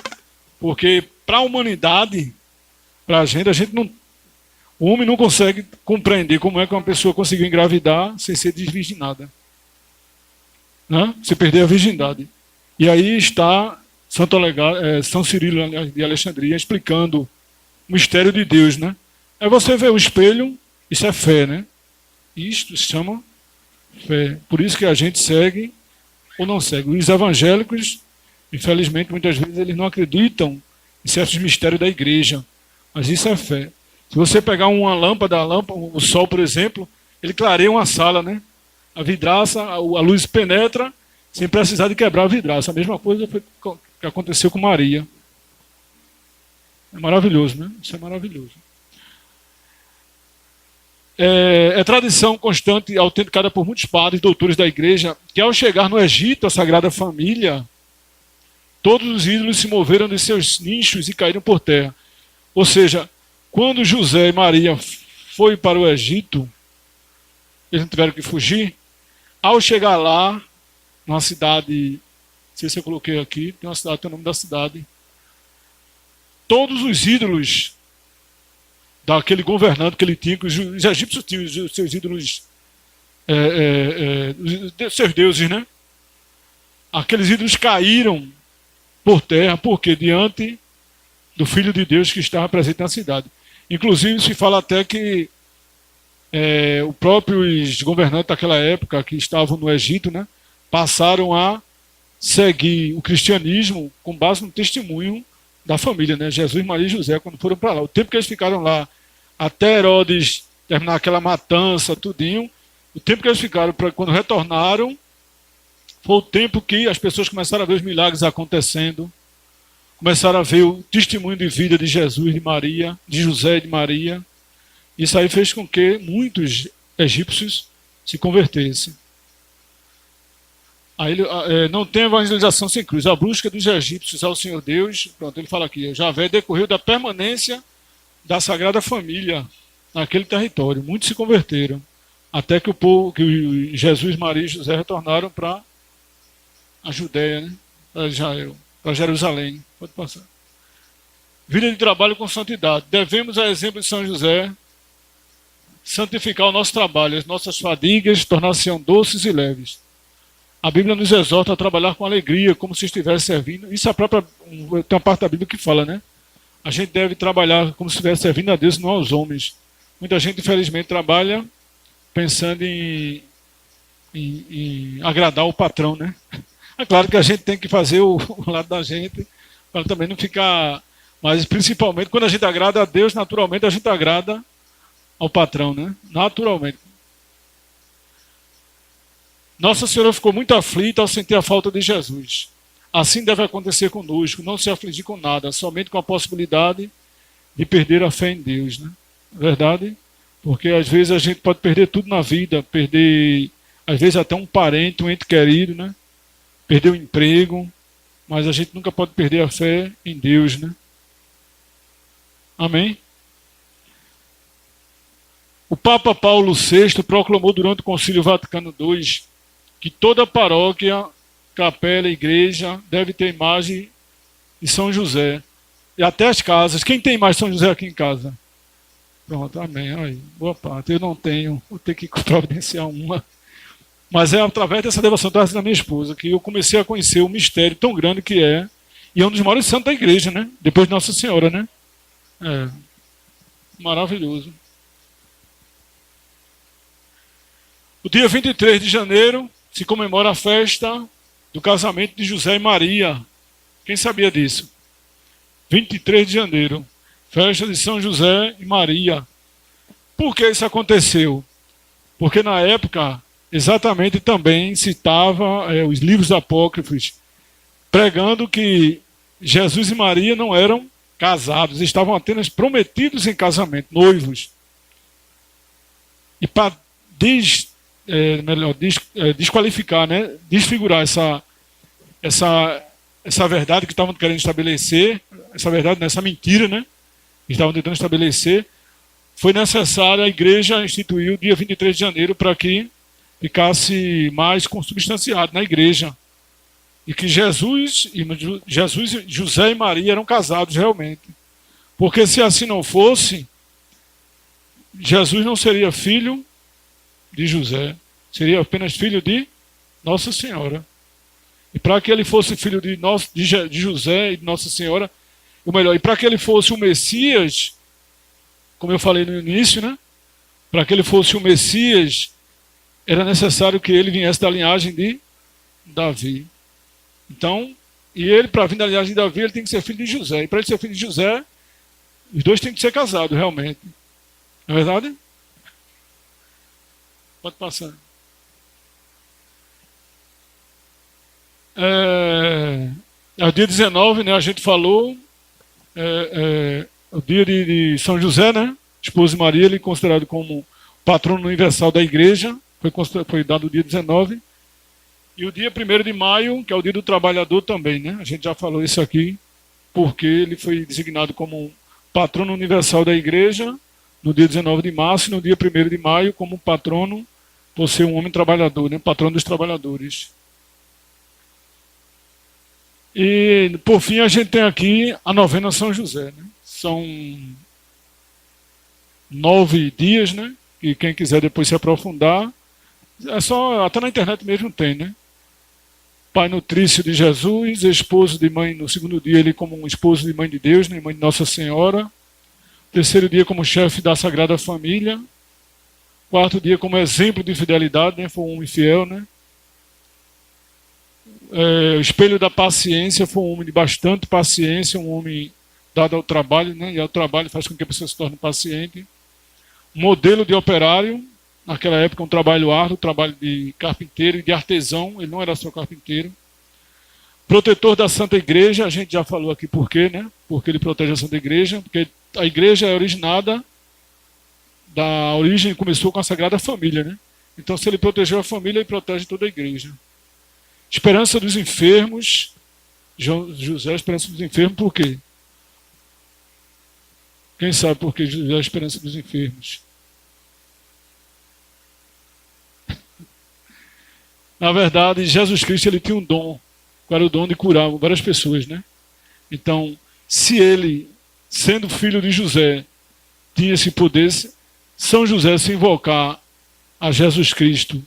Porque para a humanidade, para a gente não... O homem não consegue compreender como é que uma pessoa conseguiu engravidar sem ser desvirginada, né? Se perder a virgindade. E aí está São Cirilo de Alexandria explicando o mistério de Deus, né? É você ver o espelho, isso é fé, né? Isto se chama fé. Por isso que a gente segue ou não segue. Os evangélicos, infelizmente, muitas vezes eles não acreditam em certos mistérios da igreja. Mas isso é fé. Se você pegar uma lâmpada, o sol, por exemplo, ele clareia uma sala, né? A vidraça, a luz penetra sem precisar de quebrar a vidraça. A mesma coisa foi que aconteceu com Maria. É maravilhoso, né? Isso é maravilhoso. É tradição constante e autenticada por muitos padres, doutores da igreja, que ao chegar no Egito, a Sagrada Família, todos os ídolos se moveram de seus nichos e caíram por terra. Ou seja, quando José e Maria foram para o Egito, eles não tiveram que fugir. Ao chegar lá, numa cidade, não sei se eu coloquei aqui, tem uma cidade, tem o nome da cidade, todos os ídolos daquele governante que ele tinha, que os egípcios tinham os seus ídolos, seus deuses, né? Aqueles ídolos caíram por terra, porque diante do Filho de Deus que estava presente na cidade. Inclusive se fala até que os próprios governantes daquela época que estavam no Egito, né, passaram a seguir o cristianismo com base no testemunho da família, né? Jesus, Maria e José, quando foram para lá. O tempo que eles ficaram lá, até Herodes terminar aquela matança, tudinho, o tempo que eles ficaram, quando retornaram, foi o tempo que as pessoas começaram a ver os milagres acontecendo, começaram a ver o testemunho de vida de Jesus, de Maria, de José e de Maria. Isso aí fez com que muitos egípcios se convertessem. Aí, não tem evangelização sem cruz. A busca dos egípcios ao Senhor Deus, pronto, ele fala aqui, Javé decorreu da permanência da Sagrada Família naquele território. Muitos se converteram, até que o povo, que Jesus, Maria e José retornaram para a Judéia, né? Para Israel, para Jerusalém. Pode passar. Vida de trabalho com santidade. Devemos, a exemplo de São José, santificar o nosso trabalho, as nossas fadigas tornar-se-ão doces e leves. A Bíblia nos exorta a trabalhar com alegria, como se estivesse servindo. Isso é a própria. Tem uma parte da Bíblia que fala, né? A gente deve trabalhar como se estivesse servindo a Deus, não aos homens. Muita gente, infelizmente, trabalha pensando em agradar o patrão, né? É claro que a gente tem que fazer o lado da gente, para também não ficar. Mas, principalmente, quando a gente agrada a Deus, naturalmente a gente agrada ao patrão, né? Naturalmente. Nossa Senhora ficou muito aflita ao sentir a falta de Jesus. Assim deve acontecer conosco, não se afligir com nada, somente com a possibilidade de perder a fé em Deus, né? Verdade? Porque às vezes a gente pode perder tudo na vida, perder, às vezes até um parente, um ente querido, né? Perder o emprego, mas a gente nunca pode perder a fé em Deus, né? Amém? O Papa Paulo VI proclamou durante o Concílio Vaticano II que toda paróquia, capela, igreja deve ter imagem de São José. E até as casas. Quem tem mais São José aqui em casa? Pronto, amém. Aí, boa parte. Eu não tenho, vou ter que providenciar uma. Mas é através dessa devoção da minha esposa que eu comecei a conhecer o mistério tão grande que é, e é um dos maiores santos da igreja, né? Depois de Nossa Senhora, né? É maravilhoso. O dia 23 de janeiro se comemora a festa do casamento de José e Maria. Quem sabia disso? 23 de janeiro, festa de São José e Maria. Por que isso aconteceu? Porque na época, exatamente também citava os livros apócrifos, pregando que Jesus e Maria não eram casados, estavam apenas prometidos em casamento, noivos. E para desqualificar, né, desfigurar essa verdade que estavam querendo estabelecer, essa verdade, essa mentira, né, que estavam tentando estabelecer, foi necessário a igreja instituir o dia 23 de janeiro para que ficasse mais consubstanciado na igreja. E que Jesus, José e Maria eram casados realmente. Porque se assim não fosse, Jesus não seria filho de José, seria apenas filho de Nossa Senhora. E para que ele fosse filho de José e de Nossa Senhora, ou melhor, e para que ele fosse o Messias, como eu falei no início, né? Para que ele fosse o Messias, era necessário que ele viesse da linhagem de Davi. Então, e ele, para vir da linhagem de Davi, ele tem que ser filho de José. E para ele ser filho de José, os dois têm que ser casados, realmente. Não é verdade? Pode passar. É o dia 19, né? A gente falou. O dia de São José, né? Esposa de Maria, ele é considerado como patrono universal da igreja. Foi dado o dia 19. E o dia 1º de maio, que é o dia do trabalhador também, né? A gente já falou isso aqui, porque ele foi designado como patrono universal da igreja no dia 19 de março e no dia 1º de maio como patrono, por ser um homem trabalhador, né? Patrono dos trabalhadores. E, por fim, a gente tem aqui a novena São José, né? São 9 dias, né? E quem quiser depois se aprofundar, é só, até na internet mesmo tem, né? Pai nutrício de Jesus, esposo de mãe, no 2º dia ele como um esposo de mãe de Deus, né? Mãe de Nossa Senhora. 3º dia como chefe da Sagrada Família. 4º dia como exemplo de fidelidade, né? Foi um homem fiel, né? O espelho da paciência, foi um homem de bastante paciência, um homem dado ao trabalho, né? E ao trabalho faz com que a pessoa se torne paciente. Modelo de operário, naquela época um trabalho árduo, trabalho de carpinteiro e de artesão, ele não era só carpinteiro. Protetor da Santa Igreja, a gente já falou aqui por quê, né? Porque ele protege a Santa Igreja, porque a igreja é originada, da origem começou com a Sagrada Família, né? Então se ele protegeu a família, ele protege toda a igreja. Esperança dos enfermos, José, esperança dos enfermos, por quê? Quem sabe por que José é a esperança dos enfermos? Na verdade, Jesus Cristo ele tinha um dom, qual era o dom de curar várias pessoas, né? Então, se ele, sendo filho de José, tinha esse poder, São José se invocar a Jesus Cristo,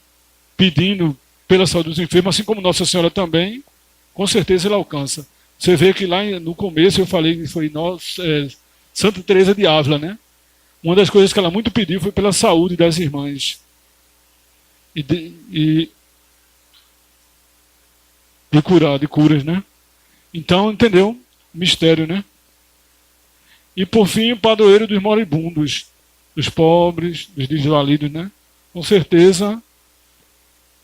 pedindo pela saúde dos enfermos, assim como Nossa Senhora também, com certeza ele alcança. Você vê que lá no começo eu falei que foi Santa Teresa de Ávila, né? Uma das coisas que ela muito pediu foi pela saúde das irmãs. De curas, né? Então, entendeu? Mistério, né? E por fim, o padroeiro dos moribundos, dos pobres, dos desvalidos, né? Com certeza,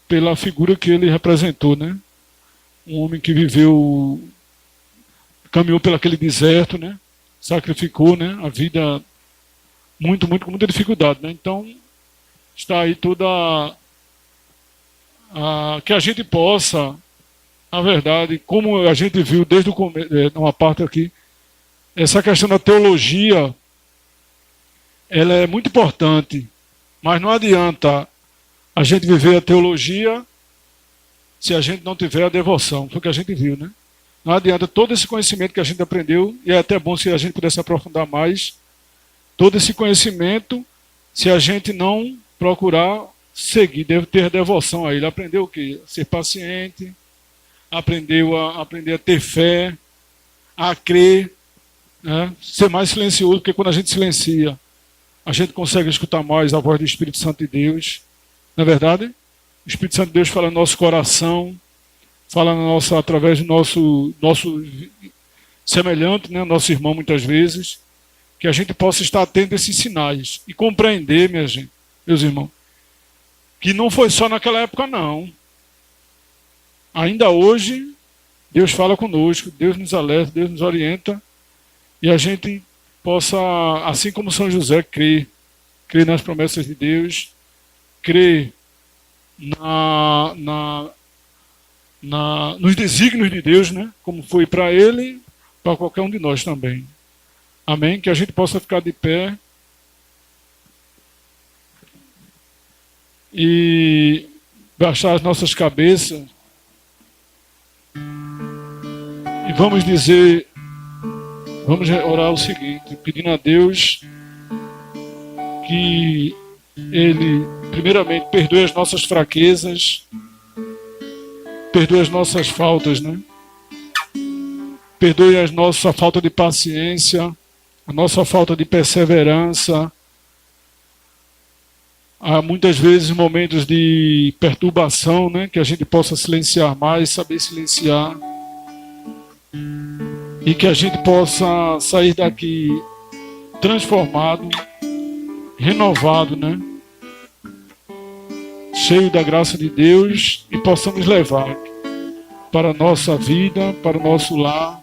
pela figura que ele representou, né? Um homem que viveu, caminhou pelo aquele deserto, né? Sacrificou, né? A vida com muita dificuldade, né? Então, está aí toda que a gente possa, na verdade, como a gente viu desde o começo, numa parte aqui, essa questão da teologia, ela é muito importante, mas não adianta a gente viver a teologia se a gente não tiver a devoção, foi o que a gente viu, né? Não adianta todo esse conhecimento que a gente aprendeu, e é até bom se a gente pudesse aprofundar mais, todo esse conhecimento, se a gente não procurar seguir, deve ter devoção a Ele. Aprendeu o quê? A ser paciente, aprender a ter fé, a crer, né? Ser mais silencioso, porque quando a gente silencia, a gente consegue escutar mais a voz do Espírito Santo de Deus. Não é verdade? O Espírito Santo de Deus fala no nosso coração, fala através do nosso semelhante, né? Nosso irmão, muitas vezes, que a gente possa estar atento a esses sinais e compreender, minha gente, meus irmãos, que não foi só naquela época, não. Ainda hoje, Deus fala conosco, Deus nos alerta, Deus nos orienta, e a gente possa, assim como São José, crer nas promessas de Deus, crer nos desígnios de Deus, né? Como foi para ele, para qualquer um de nós também. Amém? Que a gente possa ficar de pé e baixar as nossas cabeças e vamos orar o seguinte, pedindo a Deus que Ele, primeiramente, perdoe as nossas fraquezas, perdoe as nossas faltas, né? Perdoe a nossa falta de paciência, a nossa falta de perseverança. Há muitas vezes momentos de perturbação, né? Que a gente possa silenciar mais, saber silenciar. E que a gente possa sair daqui transformado, renovado, né? Cheio da graça de Deus e possamos levar para a nossa vida, para o nosso lar,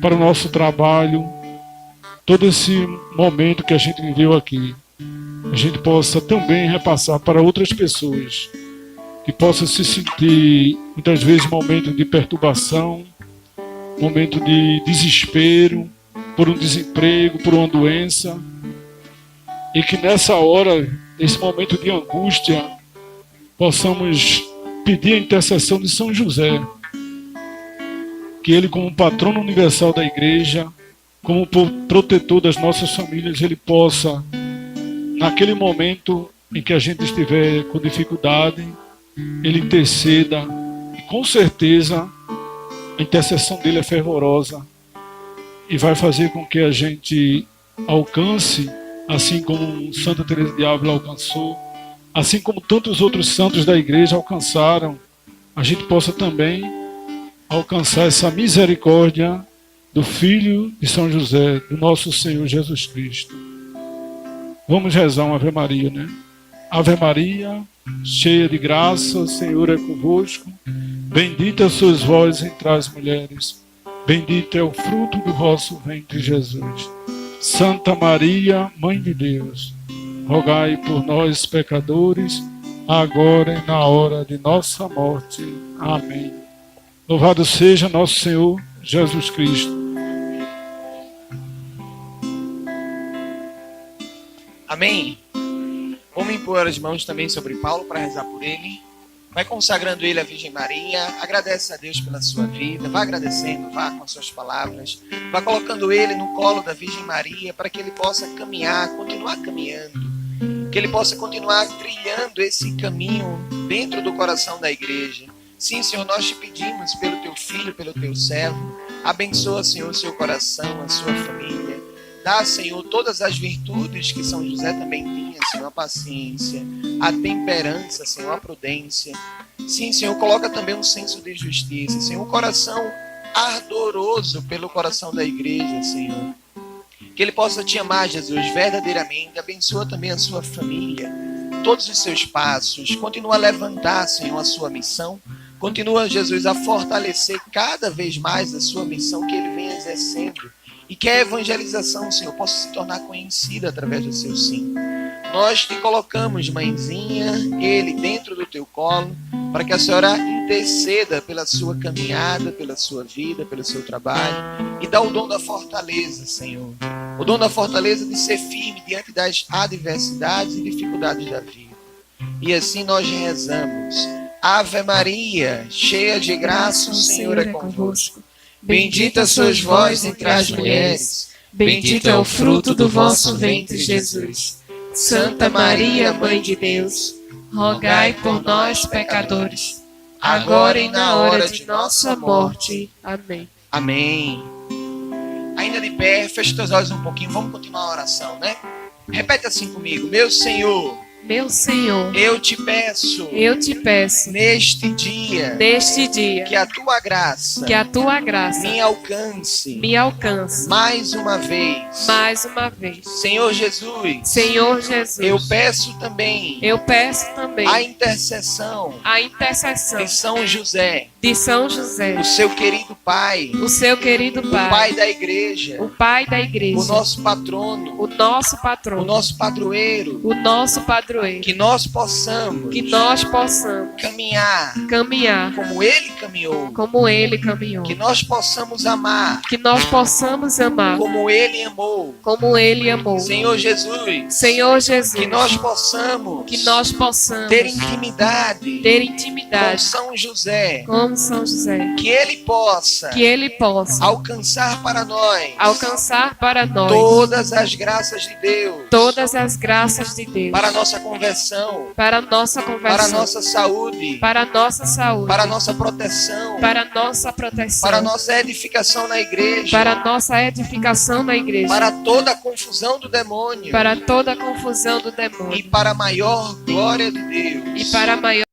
para o nosso trabalho, todo esse momento que a gente viveu aqui, a gente possa também repassar para outras pessoas, que possam se sentir, muitas vezes, momento de perturbação, momento de desespero, por um desemprego, por uma doença, e que nessa hora, nesse momento de angústia, possamos pedir a intercessão de São José, que ele, como patrono universal da igreja, como protetor das nossas famílias, ele possa, naquele momento em que a gente estiver com dificuldade, ele interceda, e com certeza a intercessão dele é fervorosa e vai fazer com que a gente alcance, assim como Santa Teresa de Ávila alcançou, assim como tantos outros santos da igreja alcançaram, a gente possa também alcançar essa misericórdia do Filho de São José, do nosso Senhor Jesus Cristo. Vamos rezar uma Ave Maria, né? Ave Maria, cheia de graça, o Senhor é convosco. Bendita sois vós entre as mulheres. Bendito é o fruto do vosso ventre, Jesus. Santa Maria, Mãe de Deus, rogai por nós, pecadores, agora e na hora de nossa morte. Amém. Louvado seja nosso Senhor Jesus Cristo. Amém. Vamos impor as mãos também sobre Paulo para rezar por ele. Vai consagrando ele à Virgem Maria. Agradece a Deus pela sua vida. Vá agradecendo, vá com as suas palavras. Vá colocando ele no colo da Virgem Maria para que ele possa caminhar, continuar caminhando. Que ele possa continuar trilhando esse caminho dentro do coração da igreja. Sim, Senhor, nós te pedimos pelo teu filho, pelo teu servo. Abençoa, Senhor, o seu coração, a sua família. Dá, Senhor, todas as virtudes que São José também tinha, Senhor, a paciência, a temperança, Senhor, a prudência. Sim, Senhor, coloca também um senso de justiça, Senhor, um coração ardoroso pelo coração da igreja, Senhor. Que ele possa te amar, Jesus, verdadeiramente. Abençoa também a sua família, todos os seus passos. Continua a levantar, Senhor, a sua missão. Continua, Jesus, a fortalecer cada vez mais a sua missão que ele vem exercendo. E que a evangelização, Senhor, possa se tornar conhecida através do seu sim. Nós te colocamos, mãezinha, ele dentro do teu colo, para que a senhora interceda pela sua caminhada, pela sua vida, pelo seu trabalho, e dá o dom da fortaleza, Senhor. O dom da fortaleza de ser firme diante das adversidades e dificuldades da vida. E assim nós rezamos. Ave Maria, cheia de graça, o Senhor é convosco. Bendita sois vós entre as mulheres, bendito é o fruto do vosso ventre, Jesus. Santa Maria, Mãe de Deus, rogai por nós, pecadores, agora e na hora de nossa morte. Amém. Amém. Ainda de pé, feche teus olhos um pouquinho, vamos continuar a oração, né? Repete assim comigo: meu Senhor, Meu Senhor, eu te peço, eu te peço, neste dia, neste dia, que a tua graça que a tua graça me alcance me alcance mais uma vez. mais uma vez. Senhor Jesus, Senhor Jesus, eu peço também eu peço também a intercessão a intercessão de São José, de São José, o seu querido Pai, o seu querido o Pai, Pai da igreja, o Pai da igreja, o nosso patrono, o nosso o patrono, nosso padroeiro, o nosso padroeiro, que nós possamos que nós possamos caminhar caminhar como Ele caminhou, como Ele caminhou, que nós possamos amar que nós possamos amar como Ele amou. como Ele amou. Senhor Jesus, Senhor Jesus, que nós possamos ter ter intimidade com intimidade São José, com São José, que Ele possa que Ele possa alcançar para nós alcançar para nós todas as graças de Deus, todas as graças de Deus, para a nossa conversão, para a nossa para a conversão, nossa saúde, para a nossa saúde, para a nossa proteção, para a nossa proteção, para a nossa edificação na igreja, para a nossa edificação na igreja, para toda a confusão do demônio para toda a confusão do demônio e para a maior glória de Deus. e para a maior